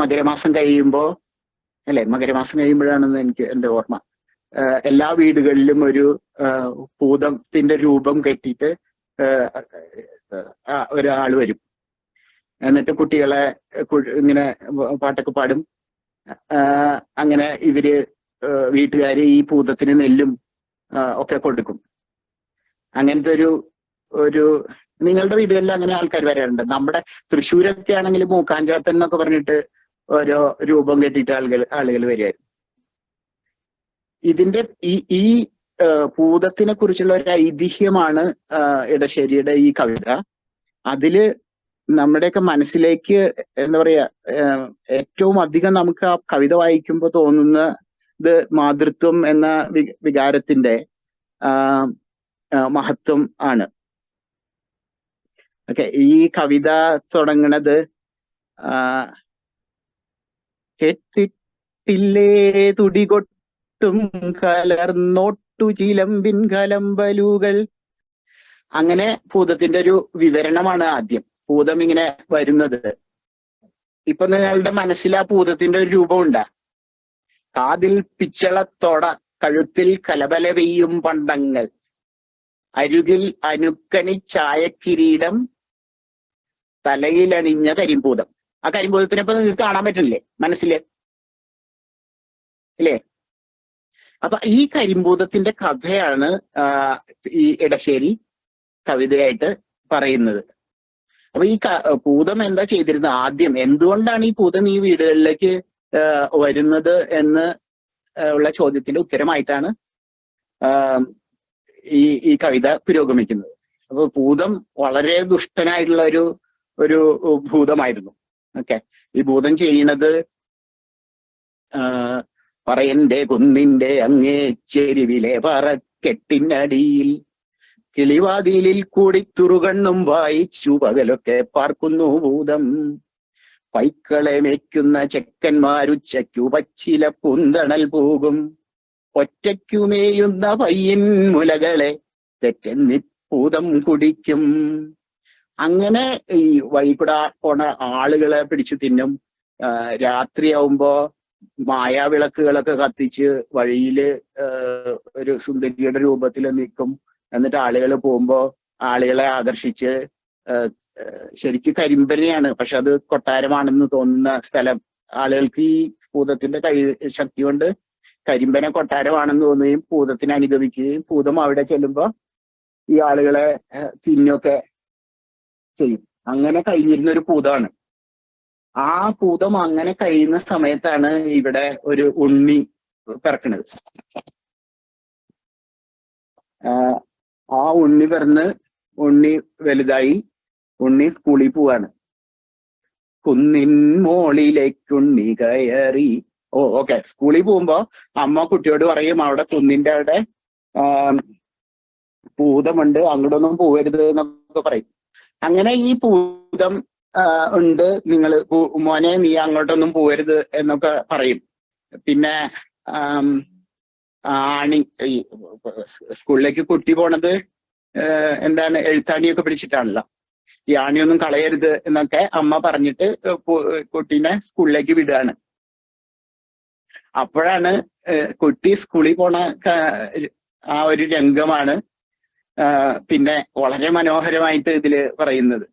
മകരമാസം കഴിയുമ്പോ അല്ലെ, മകരമാസം കഴിയുമ്പോഴാണെന്ന് എൻ്റെ ഓർമ്മ, എല്ലാ വീടുകളിലും ഒരു പൂതത്തിന്റെ രൂപം കെട്ടിയിട്ട് ഒരാൾ വരും. എന്നിട്ട് കുട്ടികളെ ഇങ്ങനെ പാട്ടൊക്കെ പാടും. അങ്ങനെ ഇവര് വീട്ടുകാര് ഈ പൂതത്തിന് നെല്ലും ഒക്കെ കൊടുക്കും. അങ്ങനത്തെ ഒരു നിങ്ങളുടെ വീടുകളിൽ അങ്ങനെ ആൾക്കാർ വരാറുണ്ട്. നമ്മുടെ തൃശ്ശൂരൊക്കെ ആണെങ്കിൽ മൂക്കാഞ്ചാത്തൻ എന്നൊക്കെ പറഞ്ഞിട്ട് ഓരോ രൂപം കെട്ടിയിട്ട് ആളുകൾ വരികയായിരുന്നു. ഇതിന്റെ ഈ പൂതത്തിനെ കുറിച്ചുള്ള ഒരു ഐതിഹ്യമാണ് ഇടശ്ശേരിയുടെ ഈ കവിത. അതില് നമ്മുടെയൊക്കെ മനസ്സിലേക്ക് എന്താ പറയാ, ഏറ്റവും അധികം നമുക്ക് ആ കവിത വായിക്കുമ്പോൾ തോന്നുന്നത് മാതൃത്വം എന്ന വികാരത്തിന്റെ മഹത്വം ആണ്. ഓക്കെ, ഈ കവിത തുടങ്ങണത് കേട്ടിട്ടില്ലേ തുടികൊട്ടും കലർന്നോട്ടു ചിലമ്പിൻ കലമ്പലുകൾ. അങ്ങനെ ഭൂതത്തിന്റെ ഒരു വിവരണമാണ് ആദ്യം. ഭൂതം ഇങ്ങനെ വരുന്നത്, ഇപ്പൊ നിങ്ങളുടെ മനസ്സിൽ ആ ഭൂതത്തിന്റെ ഒരു രൂപമുണ്ടാ? കാതിൽ പിച്ചളത്തോട, കഴുത്തിൽ കലബല വെയ്യും പണ്ടങ്ങൾ, അരുകിൽ അനുക്കണി ചായക്കിരീടം, തലയിലണിഞ്ഞ കരിമ്പൂതം. ആ കരിമ്പൂതത്തിനെ ഇപ്പൊ നിങ്ങൾക്ക് കാണാൻ പറ്റില്ലേ മനസ്സില്? ഇല്ലേ? അപ്പൊ ഈ കരിമ്പൂതത്തിന്റെ കഥയാണ് ഈ ഇടശ്ശേരി കവിതയായിട്ട് പറയുന്നത്. അപ്പൊ ഈ ഭൂതം എന്താ ചെയ്തിരുന്നത്? ആദ്യം എന്തുകൊണ്ടാണ് ഈ ഭൂതം ഈ വീടുകളിലേക്ക് വരുന്നത് എന്ന് ഉള്ള ചോദ്യത്തിന്റെ ഉത്തരമായിട്ടാണ് ഈ കവിത പുരോഗമിക്കുന്നത്. അപ്പൊ ഭൂതം വളരെ ദുഷ്ടനായിട്ടുള്ള ഒരു ഭൂതമായിരുന്നു. ഓക്കെ, ഈ ഭൂതം ചെയ്യുന്നത് പറയന്റെ കുന്നിന്റെ അങ്ങേ ചെരുവിലെ പറക്കെട്ടിനടിയിൽ കിളിവാതിലിൽ കൂടി തുറുകണ്ണും വായിച്ചു പകലൊക്കെ പാർക്കുന്നു ഭൂതം. പൈക്കളെ മേയ്ക്കുന്ന ചെക്കന്മാരുച്ചയ്ക്കു പച്ചില പുന്തണൽ പോകും, ഒറ്റയ്ക്കുമേയുന്ന പയ്യൻ മുലകളെ തെറ്റെന്നി ഭൂതം കുടിക്കും. അങ്ങനെ ഈ വഴി കൂടെ പോണ ആളുകളെ പിടിച്ചു തിന്നും. രാത്രിയാവുമ്പോ മായാവിളക്കുകളൊക്കെ കത്തിച്ച് വഴിയില് ഒരു സുന്ദരിയുടെ രൂപത്തിൽ നിൽക്കും. എന്നിട്ട് ആളുകൾ പോകുമ്പോ ആളുകളെ ആകർഷിച്ച്, ശരിക്കും കരിമ്പനെയാണ്, പക്ഷെ അത് കൊട്ടാരമാണെന്ന് തോന്നുന്ന സ്ഥലം, ആളുകൾക്ക് ഈ ഭൂതത്തിന്റെ ശക്തി കൊണ്ട് കരിമ്പന കൊട്ടാരമാണെന്ന് തോന്നുകയും ഭൂതത്തിനെ അനുഗമിക്കുകയും ഭൂതം അവിടെ ചെല്ലുമ്പോ ഈ ആളുകളെ തിന്നൊക്കെ ചെയ്യും. അങ്ങനെ കഴിഞ്ഞിരുന്ന ഒരു ഭൂതമാണ്. ആ ഭൂതം അങ്ങനെ കഴിയുന്ന സമയത്താണ് ഇവിടെ ഒരു ഉണ്ണി പിറക്കുന്നത്. ആ ഉണ്ണി പിറന്ന് ഉണ്ണി വലുതായി ഉണ്ണി സ്കൂളിൽ പോവാണ്. കുന്നിൻ മോളിലേക്കുണ്ണി കയറി ഓ ഓക്കെ. സ്കൂളിൽ പോകുമ്പോ അമ്മ കുട്ടിയോട് പറയും അവിടെ കുന്നിന്റെ അവിടെ ഭൂതമുണ്ട്, അങ്ങോട്ടൊന്നും പോകരുത് എന്നൊക്കെ പറയും. അങ്ങനെ ഈ ഭൂതം ഉണ്ട്, നിങ്ങൾ മോനെ നീ അങ്ങോട്ടൊന്നും പോകരുത് എന്നൊക്കെ പറയും. പിന്നെ ആണി, ഈ സ്കൂളിലേക്ക് കുട്ടി പോണത് എന്താണ് എഴുത്താണിയൊക്കെ പിടിച്ചിട്ടാണല്ലോ. ഈ ആണിയൊന്നും കളയരുത് എന്നൊക്കെ അമ്മ പറഞ്ഞിട്ട് കുട്ടീനെ സ്കൂളിലേക്ക് വിടുകയാണ്. അപ്പോഴാണ് കുട്ടി സ്കൂളിൽ പോണ ആ ഒരു രംഗമാണ് പിന്നെ വളരെ മനോഹരമായിട്ട് ഇതില് പറയുന്നത്.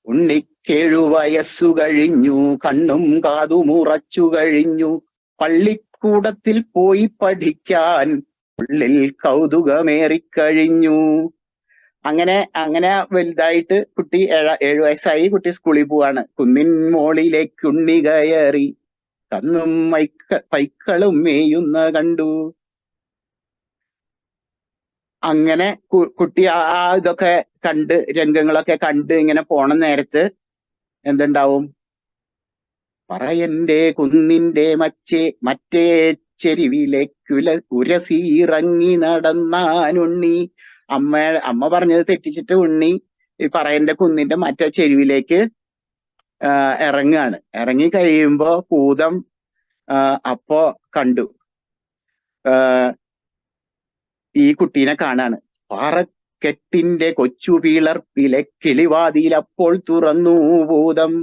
ഉണ്ണിക്കേഴു വയസ്സു കഴിഞ്ഞു, കണ്ണും കാതും ഉറച്ചു കഴിഞ്ഞു, പള്ളിക്കൂടത്തിൽ പോയി പഠിക്കാൻ ഉള്ളിൽ കൗതുകമേറിക്കഴിഞ്ഞു. അങ്ങനെ വലുതായിട്ട് കുട്ടി 7 വയസ്സായി. കുട്ടി സ്കൂളിൽ പോവാണ്. കുന്നിൻ മോളിലേക്ക് ഉണ്ണി കയറി, കന്നും പൈക്കളും മേയുന്ന കണ്ടു. അങ്ങനെ കുട്ടി ഇതൊക്കെ കണ്ട്, രംഗങ്ങളൊക്കെ കണ്ട് ഇങ്ങനെ പോണ നേരത്ത് എന്തുണ്ടാവും? പറയന്റെ കുന്നിന്റെ മറ്റേ ചെരുവിലേക്കുല ഉരസിറങ്ങി നടന്നാനുണ്ണി. അമ്മ പറഞ്ഞത് തെറ്റിച്ചിട്ട് ഉണ്ണി ഈ പറയന്റെ കുന്നിന്റെ മറ്റേ ചെരുവിലേക്ക് ഇറങ്ങുകയാണ്. ഇറങ്ങി കഴിയുമ്പോ ഭൂതം അപ്പോ കണ്ടു, ഈ കുട്ടീനെ കാണാണ്. പാറക്കെട്ടിന്റെ കൊച്ചു പിളർപ്പിലെ കിളിവാതിൽ അപ്പോൾ തുറന്നു ഭൂതം.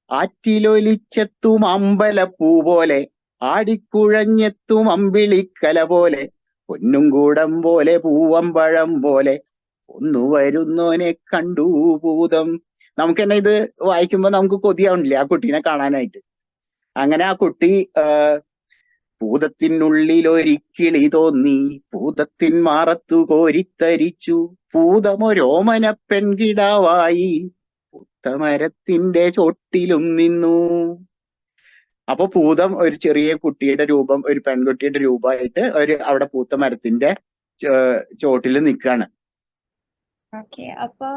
ആറ്റിലൊലിച്ചെത്തും അമ്പലപ്പൂ പോലെ, ആടിക്കുഴഞ്ഞെത്തും അമ്പിളിക്കല പോലെ, പൊന്നും കൂടം പോലെ പൂവമ്പഴം പോലെ ഒന്നു വരുന്നോനെ കണ്ടു ഭൂതം. നമുക്ക് തന്നെ ഇത് വായിക്കുമ്പോ നമുക്ക് കൊതിയാവണില്ലേ ആ കുട്ടീനെ കാണാനായിട്ട്. അങ്ങനെ ആ കുട്ടി ഭൂതത്തിനുള്ളിലൊരിക്കിളി തോന്നി, ഭൂതത്തിൻ മാറത്തു കോരിത്തരിച്ചു, ഭൂതമൊരോമന പെൺകിടാവായി പുത്തമരത്തിന്റെ ചോട്ടിലും നിന്നു. അപ്പൊ ഭൂതം ഒരു ചെറിയ കുട്ടിയുടെ രൂപം, ഒരു പെൺകുട്ടിയുടെ രൂപമായിട്ട് അവിടെ പൂത്തമരത്തിന്റെ ചോട്ടിൽ നിൽക്കാണ്. ഓക്കെ. അപ്പോ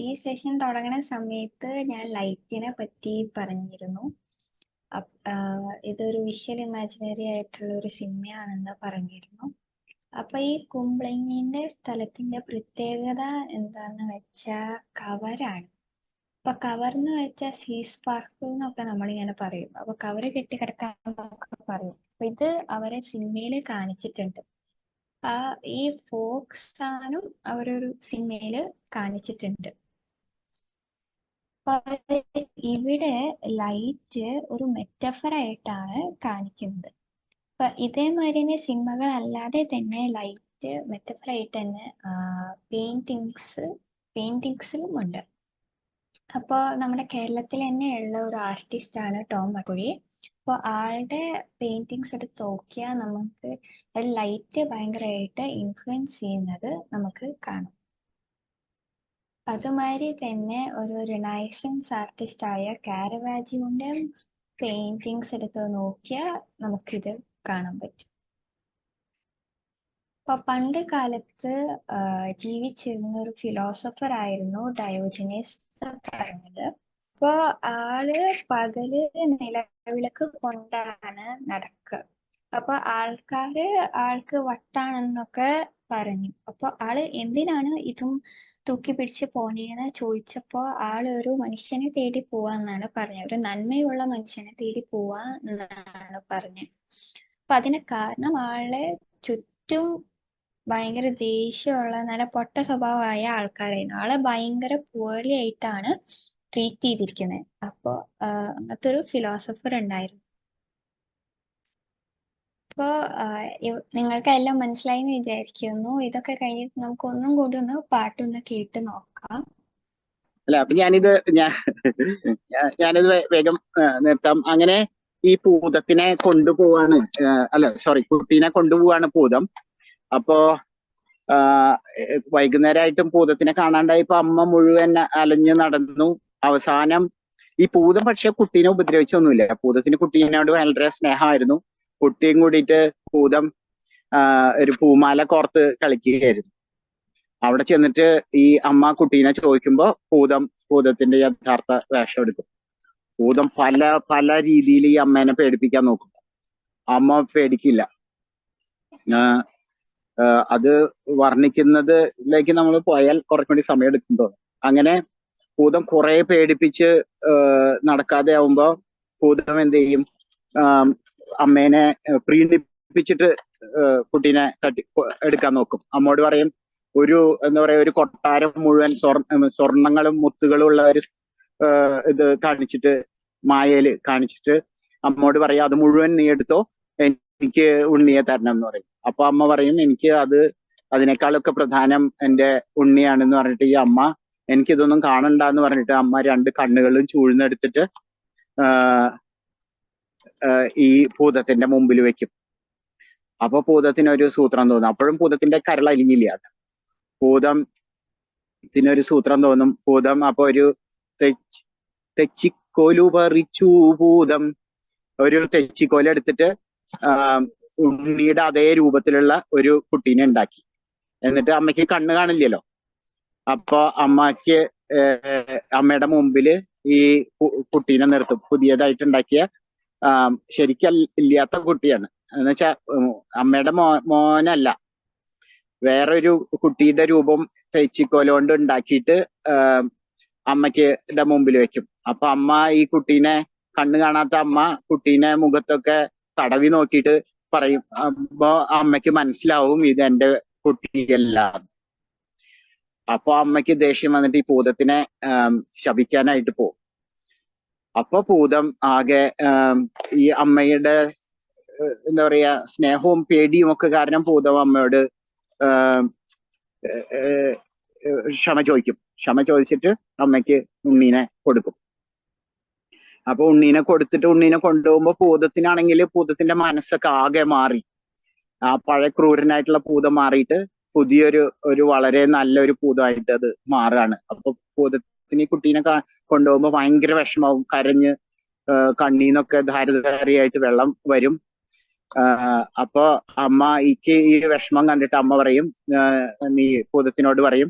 ഈ സെഷൻ തുടങ്ങുന്ന സമയത്ത് ഞാൻ ലൈറ്റിനെ പറ്റി പറഞ്ഞിരുന്നു. ഇതൊരു വിഷ്വൽ ഇമാജിനറി ആയിട്ടുള്ള ഒരു സിനിമയാണെന്ന് പറഞ്ഞിരുന്നു. അപ്പൊ ഈ കുംബ്ലങ്ങിന്റെ സ്ഥലത്തിന്റെ പ്രത്യേകത എന്താന്ന് വെച്ചാൽ കവറാണ്. അപ്പൊ കവർ എന്ന് വെച്ചാൽ സീ സ്പാർക്ക് എന്നൊക്കെ നമ്മളിങ്ങനെ പറയും. അപ്പൊ കവറ് കെട്ടിക്കിടക്കാന്നൊക്കെ പറയും. അപ്പൊ ഇത് അവരെ സിനിമയിൽ കാണിച്ചിട്ടുണ്ട്. ഈ ഫോക്ക് സാധനം അവരൊരു സിനിമയിൽ കാണിച്ചിട്ടുണ്ട്. ഇവിടെ ലൈറ്റ് ഒരു മെറ്റഫർ ആയിട്ടാണ് കാണിക്കുന്നത്. അപ്പൊ ഇതേമാതിരി തന്നെ സിനിമകൾ അല്ലാതെ തന്നെ ലൈറ്റ് മെറ്റഫർ ആയിട്ട് തന്നെ പെയിന്റിങ്സിലും ഉണ്ട്. അപ്പോൾ നമ്മുടെ കേരളത്തിൽ തന്നെ ഉള്ള ഒരു ആർട്ടിസ്റ്റാണ് ടോം മക്കുഴി. അപ്പോൾ ആളുടെ പെയിന്റിങ്സ് എടുത്ത് നോക്കിയാൽ നമുക്ക് ലൈറ്റ് ഭയങ്കരമായിട്ട് ഇൻഫ്ലുവൻസ് ചെയ്യുന്നത് നമുക്ക് കാണാം. അതുമാതിരി തന്നെ ഒരു റിനൈസൻസ് ആർട്ടിസ്റ്റായ കാരവാജിയോന്റെ പെയിന്റിങ്സ് എടുത്ത് നോക്കിയാൽ നമുക്കിത് കാണാൻ പറ്റും. അപ്പൊ പണ്ട് കാലത്ത് ജീവിച്ചിരുന്ന ഒരു ഫിലോസഫർ ആയിരുന്നു ഡയോജനീസ് പറഞ്ഞത്. അപ്പൊ ആള് പകല് നിലവിളക്ക് കൊണ്ടാണ് നടക്കുക. അപ്പൊ ആൾക്ക് വട്ടാണെന്നൊക്കെ പറഞ്ഞു. അപ്പൊ ആള് എന്തിനാണ് ഇതും തൂക്കി പിടിച്ച് പോണേന്ന് ചോദിച്ചപ്പോ ആള് ഒരു മനുഷ്യനെ തേടി പോവാന്നാണ് പറഞ്ഞത്. ഒരു നന്മയുള്ള മനുഷ്യനെ തേടി പോവാ എന്നാണ് പറഞ്ഞത്. അപ്പൊ അതിന് കാരണം ആളെ ചുറ്റും ഭയങ്കര ദേഷ്യമുള്ള നല്ല പൊട്ട സ്വഭാവമായ ആൾക്കാരായിരുന്നു. ആളെ ഭയങ്കര പുവർലി ആയിട്ടാണ് ട്രീറ്റ് ചെയ്തിരിക്കുന്നത്. അപ്പോ അങ്ങനത്തെ ഒരു ഫിലോസഫർ ഉണ്ടായിരുന്നു. അപ്പോ നിങ്ങൾക്കെല്ലാം മനസ്സിലായി എന്ന് വിചാരിക്കുന്നു. ഇതൊക്കെ കഴിഞ്ഞിട്ട് നമുക്ക് ഒന്നും കൂടി ഒന്ന് പാട്ടൊന്ന് കേട്ട് നോക്കാം. അല്ല, അപ്പൊ ഞാനിത് വേഗം നിർത്താം. അങ്ങനെ ഈ ഭൂതത്തിനെ കൊണ്ടുപോവാണ്, കുട്ടീനെ കൊണ്ടുപോവാണ് ഭൂതം. അപ്പോ വൈകുന്നേരമായിട്ടും ഭൂതത്തിനെ കാണാണ്ടായപ്പോ അമ്മ മുഴുവൻ അലഞ്ഞു നടന്നു. അവസാനം ഈ ഭൂതം പക്ഷെ കുട്ടീനെ ഉപദ്രവിച്ചൊന്നുമില്ല. ഭൂതത്തിന് കുട്ടീനോട് വളരെ സ്നേഹമായിരുന്നു. കുട്ടിയും കൂടിയിട്ട് ഭൂതം ഒരു പൂമാല കോർത്ത് കളിക്കുകയായിരുന്നു. അവിടെ ചെന്നിട്ട് ഈ അമ്മ കുട്ടീനെ ചോദിക്കുമ്പോ ഭൂതത്തിന്റെ യഥാർത്ഥ വേഷം എടുക്കും. ഭൂതം പല പല രീതിയിൽ ഈ അമ്മേനെ പേടിപ്പിക്കാൻ നോക്കും. അമ്മ പേടിക്കില്ല. അത് വർണ്ണിക്കുന്നതിലേക്ക് നമ്മൾ പോയാൽ കുറച്ചുകൂടി സമയം എടുക്കും തോന്നും. അങ്ങനെ ഭൂതം കുറെ പേടിപ്പിച്ച് നടക്കാതെ ആവുമ്പോ ഭൂതം എന്ത് ചെയ്യും, അമ്മേനെ പ്രീണിപ്പിച്ചിട്ട് കുട്ടീനെ എടുക്കാൻ നോക്കും. അമ്മോട് പറയും, എന്താ പറയാ, ഒരു കൊട്ടാരം മുഴുവൻ സ്വർണങ്ങളും മുത്തുകളും ഉള്ള ഒരു ഇത് കാണിച്ചിട്ട്, മായയില് കാണിച്ചിട്ട് അമ്മോട് പറയും, അത് മുഴുവൻ നീ എടുത്തോ, എനിക്ക് ഉണ്ണിയെ തരണം എന്ന് പറയും. അപ്പൊ അമ്മ പറയും, എനിക്ക് അതിനേക്കാളൊക്കെ പ്രധാനം എന്റെ ഉണ്ണിയാണെന്ന് പറഞ്ഞിട്ട് ഈ അമ്മ എനിക്കിതൊന്നും കാണണ്ട എന്ന് പറഞ്ഞിട്ട് അമ്മ 2 കണ്ണുകളും ചൂഴ്ന്നെടുത്തിട്ട് ഈ ഭൂതത്തിന്റെ മുമ്പിൽ വെക്കും. അപ്പൊ ഭൂതത്തിനൊരു സൂത്രം തോന്നും. അപ്പോഴും ഭൂതത്തിന്റെ കരൾ അലിഞ്ഞില്ല. ഭൂതത്തിനൊരു സൂത്രം തോന്നും. ഭൂതം അപ്പൊ ഒരു തെച്ചിക്കോലു പറിച്ചു ഭൂതം. ഒരു തെച്ചിക്കോല എടുത്തിട്ട് ഉണ്ണിയുടെ അതേ രൂപത്തിലുള്ള ഒരു കുട്ടീനെ ഉണ്ടാക്കി. എന്നിട്ട് അമ്മയ്ക്ക് കണ്ണ് കാണില്ലല്ലോ. അപ്പൊ അമ്മയുടെ മുമ്പില് ഈ കുട്ടീനെ നിർത്തും. പുതിയതായിട്ട് ഉണ്ടാക്കിയ ശരിക്കും ഇല്ലാത്ത കുട്ടിയാണ്. എന്നുവെച്ചാ അമ്മയുടെ മോനല്ല, വേറൊരു കുട്ടിയുടെ രൂപം തെച്ചിക്കോല കൊണ്ട് ഉണ്ടാക്കിയിട്ട് അമ്മയ്ക്ക് മുമ്പിൽ വെക്കും. അപ്പൊ അമ്മ ഈ കുട്ടീനെ, കണ്ണ് കാണാത്ത അമ്മ കുട്ടീനെ മുഖത്തൊക്കെ തടവി നോക്കിയിട്ട് പറയും. അപ്പൊ അമ്മയ്ക്ക് മനസ്സിലാവും ഇത് എന്റെ കുട്ടിയല്ല. അപ്പൊ അമ്മയ്ക്ക് ദേഷ്യം വന്നിട്ട് ഈ ഭൂതത്തിനെ ശപിക്കാനായിട്ട് പോകും. അപ്പൊ ഭൂതം ആകെ ഈ അമ്മയുടെ എന്താ പറയാ സ്നേഹവും പേടിയും ഒക്കെ കാരണം ഭൂതം അമ്മയോട് ക്ഷമ ചോദിക്കും. ക്ഷമ ചോദിച്ചിട്ട് അമ്മയ്ക്ക് ഉണ്ണീനെ കൊടുക്കും. അപ്പൊ ഉണ്ണീനെ കൊടുത്തിട്ട് ഉണ്ണീനെ കൊണ്ടുപോകുമ്പോ ഭൂതത്തിനാണെങ്കിൽ ഭൂതത്തിന്റെ മനസ്സൊക്കെ ആകെ മാറി. ആ പഴയ ക്രൂരനായിട്ടുള്ള ഭൂതം മാറിയിട്ട് ഒരു വളരെ നല്ലൊരു ഭൂതമായിട്ട് അത് മാറുകയാണ്. അപ്പൊ ഭൂതത്തിന് ഈ കുട്ടീനെ കൊണ്ടുപോകുമ്പോ ഭയങ്കര വിഷമാവും. കരഞ്ഞ് കണ്ണീന്നൊക്കെ ധാരധാരിയായിട്ട് വെള്ളം വരും. അപ്പൊ അമ്മ ഈ വിഷമം കണ്ടിട്ട് അമ്മ പറയും, നീ ഭൂതത്തിനോട് പറയും,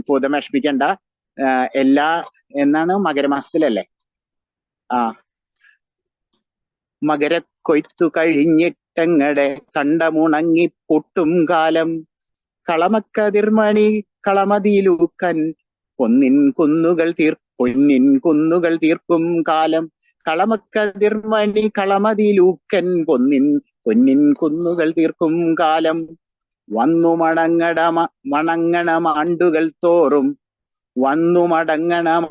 ഭൂതം വിഷമിക്കണ്ട, എന്നാണ് മകരമാസത്തിലല്ലേ, മകരക്കൊയ്ത്തു കഴിഞ്ഞിട്ടങ്ങടെ കണ്ടമുണങ്ങി പൊട്ടും കാലം, കളമക്കതിർമണി കളമതിയിലൂക്കൻ പൊന്നിൻ കുന്നുകൾ തീർക്കും കാലം, കളമക്കതിർമണി കളമതിയിലൂക്കൻ പൊന്നിൻ കുന്നുകൾ തീർക്കും കാലം, വന്നു മടങ്ങണം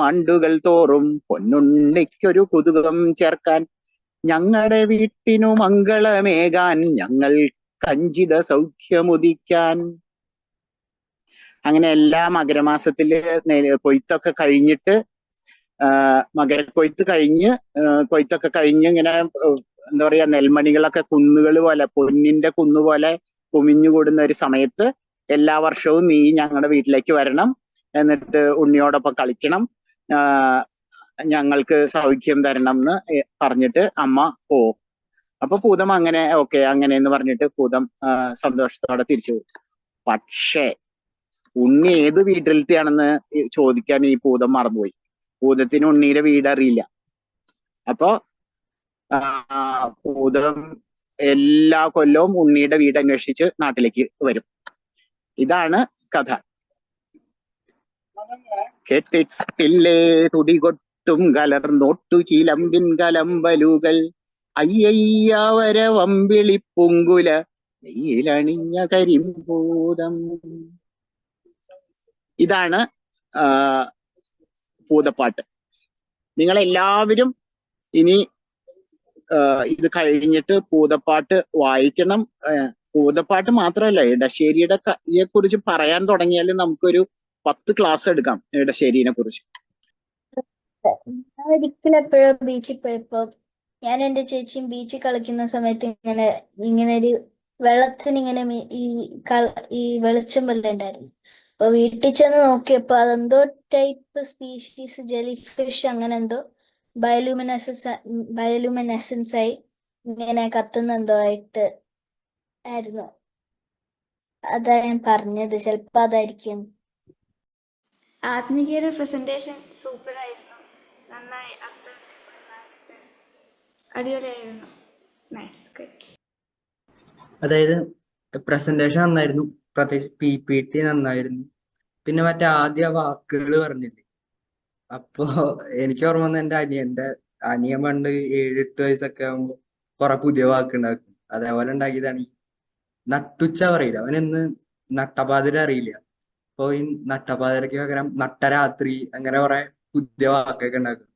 ആണ്ടുകൾ തോറും പൊന്നുണ്ണിക്കൊരു കുതുകം ചേർക്കാൻ, ഞങ്ങളുടെ വീട്ടിനു മംഗളമേകാൻ ഞങ്ങൾ കഞ്ചിത സൗഖ്യമുദിക്കാൻ. അങ്ങനെ എല്ലാ മകരമാസത്തില് കൊയ്ത്തൊക്കെ കഴിഞ്ഞിട്ട് കൊയ്ത്തൊക്കെ കഴിഞ്ഞ് ഇങ്ങനെ എന്താ പറയാ നെൽമണികളൊക്കെ കുന്നുകൾ പോലെ, പൊന്നിന്റെ കുന്നുപോലെ കുമിഞ്ഞുകൂടുന്ന ഒരു സമയത്ത് എല്ലാ വർഷവും നീ ഞങ്ങളുടെ വീട്ടിലേക്ക് വരണം, എന്നിട്ട് ഉണ്ണിയോടൊപ്പം കളിക്കണം, ഞങ്ങൾക്ക് സൗഖ്യം തരണം എന്ന് പറഞ്ഞിട്ട് അമ്മ പോവും. അപ്പൊ ഭൂതം അങ്ങനെ എന്ന് പറഞ്ഞിട്ട് ഭൂതം സന്തോഷത്തോടെ തിരിച്ചു പോകും. പക്ഷേ ഉണ്ണി ഏത് വീട്ടിലത്തെയാണെന്ന് ചോദിക്കാൻ ഈ ഭൂതം മറന്നുപോയി. ഭൂതത്തിന് ഉണ്ണിയുടെ വീട് അറിയില്ല. അപ്പൊ ഭൂതം എല്ലാ കൊല്ലവും ഉണ്ണിയുടെ വീട് അന്വേഷിച്ച് നാട്ടിലേക്ക് വരും. ഇതാണ് കഥ. കേട്ടിട്ടില്ലേ തുടികൊട്ടും കലർന്നോട്ടു ചിലമ്പിൻ കലമ്പലുകൾ, അയ്യയ്യാവര വമ്പിളിപ്പുങ്കുല നെയ്യിലണിഞ്ഞ കരിമ്പൂതം. ഇതാണ് ഭൂതപ്പാട്ട്. നിങ്ങളെല്ലാവരും ഇനി ഇത് കഴിഞ്ഞിട്ട് ഭൂതപ്പാട്ട് വായിക്കണം. ഭൂതപ്പാട്ട് മാത്രമല്ല, ഇടശ്ശേരിയുടെ കുറിച്ച് പറയാൻ തുടങ്ങിയാൽ നമുക്കൊരു 10 ക്ലാസ് എടുക്കാം ഇടശ്ശേരിനെ കുറിച്ച്. ഒരിക്കലും എപ്പോഴും ബീച്ചിൽ പോയപ്പോ ഞാൻ എന്റെ ചേച്ചിയും ബീച്ചിൽ കളിക്കുന്ന സമയത്ത് ഇങ്ങനെ ഒരു വെള്ളത്തിന് ഇങ്ങനെ ഈ വെളിച്ചം പോലെ ഉണ്ടായിരുന്നു. അപ്പൊ വീട്ടിൽ ചെന്ന് നോക്കിയപ്പോ അതെന്തോ ടൈപ്പ് സ്പീഷീസ് ജെലി ഫിഷ് അങ്ങനെ എന്തോ ബയോലുമിനസെൻസ് ആയി ഇങ്ങനെ കത്തുന്ന എന്തോ ആയിട്ട് ആയിരുന്നു. അതാ ഞാൻ പറഞ്ഞത്, ചിലപ്പോ അതായിരിക്കും. ആത്മികയുടെ പ്രസന്റേഷൻ സൂപ്പർ ആയിരുന്നു, നന്നായി. നന്നായി അടിപൊളിയായിരുന്നു. Nice good. അതായത് പ്രസന്റേഷൻ നന്നായിരുന്നു, പ്രത്യേകിച്ച് PPT നന്നായിരുന്നു. പിന്നെ മറ്റേ ആദ്യ വാക്കുകൾ പറഞ്ഞില്ലേ, അപ്പോ എനിക്ക് ഓർമ്മ വന്ന എന്റെ അനിയൻ പണ്ട് 7-8 വയസ്സൊക്കെ ആകുമ്പോ കുറെ പുതിയ വാക്കുണ്ടാക്കും. അതേപോലെ ഉണ്ടാക്കിയതാണ് ഈ നട്ടുച്ച പറയില്ല, അവനൊന്ന് നട്ടപാതിര അറിയില്ല. അപ്പൊ ഈ നട്ടപാതിരക്ക് പകരം നട്ടരാത്രി അങ്ങനെ കുറെ പുതിയ വാക്കൊക്കെ ഉണ്ടാക്കും.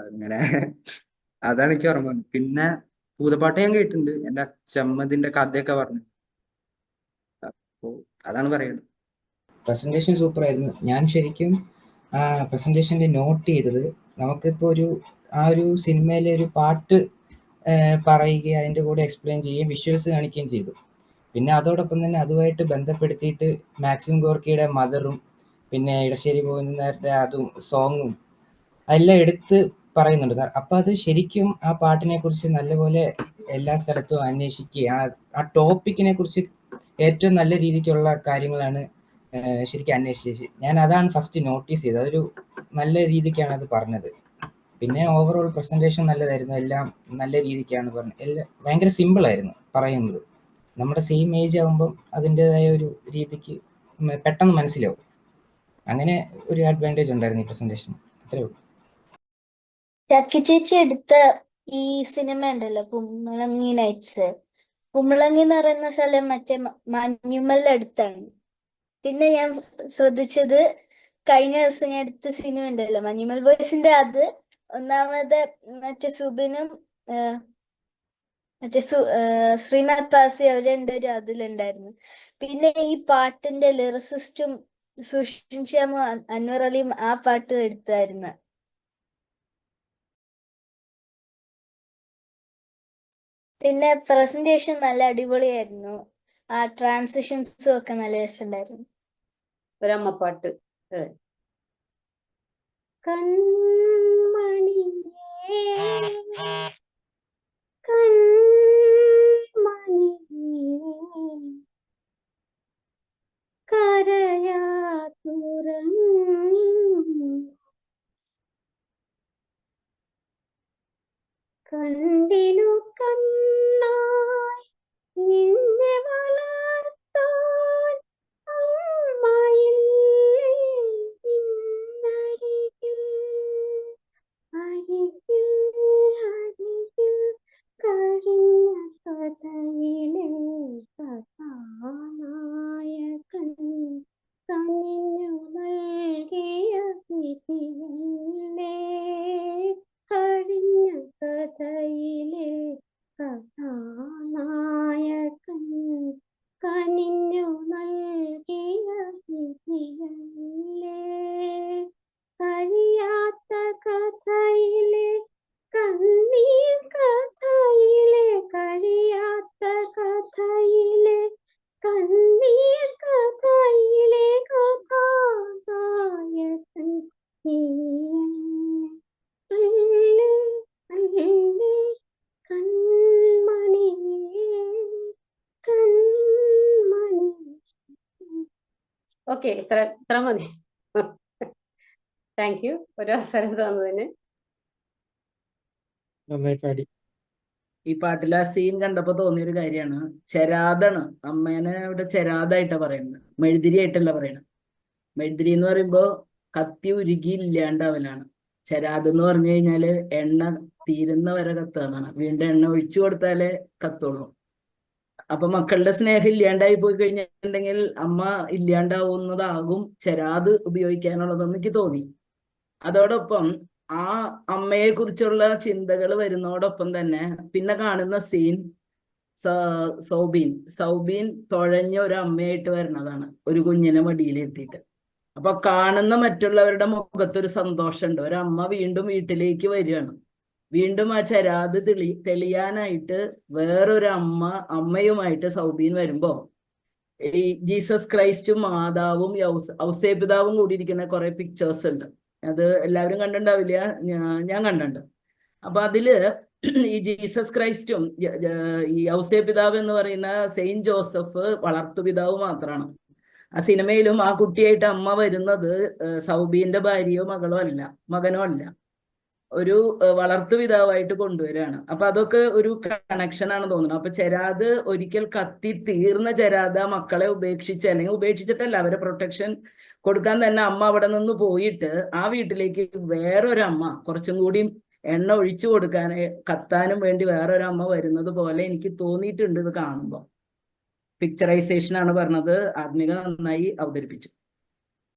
അങ്ങനെ അതാണ് എനിക്ക് ഓർമ്മ വന്നത്. പിന്നെ ഭൂതപ്പാട്ട് ഞാൻ കേട്ടിട്ടുണ്ട്, എന്റെ അച്ഛമ്മ ഇതിന്റെ കഥയൊക്കെ പറഞ്ഞു. അപ്പോ അതാണ് പറയുന്നത്. പ്രസന്റേഷൻ സൂപ്പർ ആയിരുന്നു. ഞാൻ ശരിക്കും ആ പ്രസന്റേഷനിൽ നോട്ട് ചെയ്തത്, നമുക്കിപ്പോൾ ആ ഒരു സിനിമയിലെ ഒരു പാട്ട് പറയുകയും അതിൻ്റെ കൂടെ എക്സ്പ്ലെയിൻ ചെയ്യുകയും വിഷ്വൽസ് കാണിക്കുകയും ചെയ്തു. പിന്നെ അതോടൊപ്പം തന്നെ അതുമായിട്ട് ബന്ധപ്പെടുത്തിയിട്ട് മാക്സിം ഗോർക്കിയുടെ മദറും പിന്നെ ഇടശ്ശേരി ഗോവിന്ദനാരുടെ അതും സോങ്ങും എല്ലാം എടുത്ത് പറയുന്നുണ്ട്. അപ്പം അത് ശരിക്കും ആ പാട്ടിനെ കുറിച്ച് നല്ലപോലെ എല്ലാ സ്ഥലത്തും അന്വേഷിക്കുകയും ആ ടോപ്പിക്കിനെ കുറിച്ച് ഏറ്റവും നല്ല രീതിക്കുള്ള കാര്യങ്ങളാണ് ശരിക്കും അന്വേഷിച്ച്. ഞാൻ അതാണ് ഫസ്റ്റ് നോട്ടീസ് ചെയ്തത്. അതൊരു നല്ല രീതിക്കാണ് അത് പറഞ്ഞത്. പിന്നെ ഓവറോൾ പ്രസന്റേഷൻ നല്ലതായിരുന്നു, എല്ലാം നല്ല രീതിക്കാണ് പറഞ്ഞത്. എല്ലാം ഭയങ്കര സിമ്പിളായിരുന്നു പറയുന്നത്. നമ്മുടെ സെയിം ഏജ് ആകുമ്പം അതിൻ്റെതായ ഒരു രീതിക്ക് പെട്ടെന്ന് മനസ്സിലാവും. അങ്ങനെ ഒരു അഡ്വാൻറ്റേജ് ഉണ്ടായിരുന്നു ഈ പ്രസന്റേഷൻ. അത്രേ ഉള്ളൂ. ചക്കി ചേച്ചി എടുത്ത ഈ സിനിമ ഉണ്ടല്ലോ, കുമ്പളങ്ങി നൈറ്റ്സ്. കുമ്പളങ്ങി എന്ന് പറയുന്ന സ്ഥലം മറ്റേ മഞ്ഞുമലിന്റെ അടുത്താണ്. പിന്നെ ഞാൻ ശ്രദ്ധിച്ചത്, കഴിഞ്ഞ ദിവസം ഞാൻ എടുത്ത സിനിമ ഉണ്ടല്ലോ മഞ്ഞുമൽ ബോയ്സിന്റെ, അത് ഒന്നാമത് മറ്റേ സുബിനും മറ്റേ ശ്രീനാഥ് പാസി അവർ രണ്ടുപേരും അതിലുണ്ടായിരുന്നു. പിന്നെ ഈ പാട്ടിന്റെ ലിറിസിസ്റ്റും സുഷിൻ ശ്യാമും അൻവർ അലിയും ആ പാട്ടും എടുത്തായിരുന്നു. പിന്നെ പ്രസന്റേഷൻ നല്ല അടിപൊളിയായിരുന്നു. ആ ട്രാൻസിഷൻസും ഒക്കെ നല്ല രസമുണ്ടായിരുന്നു. ഒരമ്മപ്പാട്ട്. കൺമണിയേ കൺമണിയേ കരയാതുറങ്ങി കണ്ടിനു കണ്ണായി നിന്നെ വളർത്താൻ അമ്മയില്ലേ നിന്നരികിൽ അരികിൽ അരികിൽ കഴിഞ്ഞ കഥയിലെ കഥാനായകൻ കനിഞ്ഞു നൽകിയ വിധിയല്ലേ കഴിഞ്ഞ കഥയിലെ കഥാനായകൻ കനിഞ്ഞു നൽകിയ വിധിയല്ലേ കഴിയാത്ത കഥയിലെ കണ്ണീർ കഥയിലെ കഴിയാത്ത കഥയിലെ കണ്ണീർ കഥയിലെ കഥാനായകൻ നീയല്ലേ അല്ലേ കൺമണിയേ കൺമണി. ഓക്കെ, ഇത്ര മതി. താങ്ക് യു ഒരു അവസരം തന്നതിന്. നന്നായി പാടി. ഈ പാട്ടിലെ ആ സീൻ കണ്ടപ്പോ തോന്നിയൊരു കാര്യമാണ്, ചെരാതാണ്. അമ്മേനെ ഇവിടെ ചെരാതായിട്ടാ പറയുന്നത്, മെഴുതിരി ആയിട്ടല്ല പറയുന്നത്. മെഴുതിരി എന്ന് പറയുമ്പോ കത്തി ഉരുകി ഇല്ലാണ്ടാവലാണ്. ചെരാത് എന്ന് പറഞ്ഞു കഴിഞ്ഞാല് എണ്ണ തീരുന്ന വരെ കത്തുകയെന്നാണ്. വീണ്ടും എണ്ണ ഒഴിച്ചു കൊടുത്താലേ കത്തുള്ളൂ. അപ്പൊ മക്കളുടെ സ്നേഹം ഇല്ലാണ്ടായി പോയി കഴിഞ്ഞിട്ടുണ്ടെങ്കിൽ അമ്മ ഇല്ലാണ്ടാവുന്നതാകും ചെരാത് ഉപയോഗിക്കാനുള്ളതെന്ന് എനിക്ക് തോന്നി. അതോടൊപ്പം ആ അമ്മയെ കുറിച്ചുള്ള ചിന്തകൾ വരുന്നതോടൊപ്പം തന്നെ പിന്നെ കാണുന്ന സീൻ സൗബീൻ തുഴഞ്ഞ ഒരു അമ്മയായിട്ട് വരുന്നതാണ്, ഒരു കുഞ്ഞിനെ മടിയിലെത്തിയിട്ട്. അപ്പൊ കാണുന്ന മറ്റുള്ളവരുടെ മുഖത്തൊരു സന്തോഷമുണ്ട്. ഒരമ്മ വീണ്ടും വീട്ടിലേക്ക് വരികയാണ്. വീണ്ടും ആ ചെരാത് തെളിയാനായിട്ട് വേറൊരു അമ്മയുമായിട്ട് സൗബീൻ വരുമ്പോ ഈ ജീസസ് ക്രൈസ്റ്റും മാതാവും ഔസേപിതാവും കൂടി ഇരിക്കുന്ന കുറെ പിക്ചേഴ്സ് ഉണ്ട്. അത് എല്ലാവരും കണ്ടിട്ടുണ്ടാവില്ല, ഞാൻ കണ്ടിട്ടുണ്ട്. അപ്പൊ അതില് ഈ ജീസസ് ക്രൈസ്റ്റും ഈ ഔസേപിതാവ് എന്ന് പറയുന്ന സെയിന്റ് ജോസഫ് വളർത്തുപിതാവ് മാത്രമാണ്. ആ സിനിമയിലും ആ കുട്ടിയായിട്ട് അമ്മ വരുന്നത് സൗബീന്റെ ഭാര്യയോ മകനോ അല്ല, ഒരു വളർത്തുപിതാവായിട്ട് കൊണ്ടുവരികയാണ്. അപ്പൊ അതൊക്കെ ഒരു കണക്ഷൻ ആണ് തോന്നുന്നത്. അപ്പൊ ചെരാത് ഒരിക്കൽ കത്തി തീർന്ന ചെരാത് ആ മക്കളെ ഉപേക്ഷിച്ച്, അല്ലെങ്കിൽ ഉപേക്ഷിച്ചിട്ടല്ല, അവരെ പ്രൊട്ടക്ഷൻ കൊടുക്കാൻ തന്നെ അമ്മ അവിടെ നിന്ന് പോയിട്ട് ആ വീട്ടിലേക്ക് വേറൊരമ്മ കുറച്ചും കൂടി എണ്ണ ഒഴിച്ചു കൊടുക്കാൻ കത്താനും വേണ്ടി വേറൊരമ്മ വരുന്നത് പോലെ എനിക്ക് തോന്നിയിട്ടുണ്ട് ഇത് കാണുമ്പോൾ. പിക്ചറൈസേഷൻ ആണ് പറഞ്ഞത്. ആത്മിക നന്നായി അവതരിപ്പിച്ചു.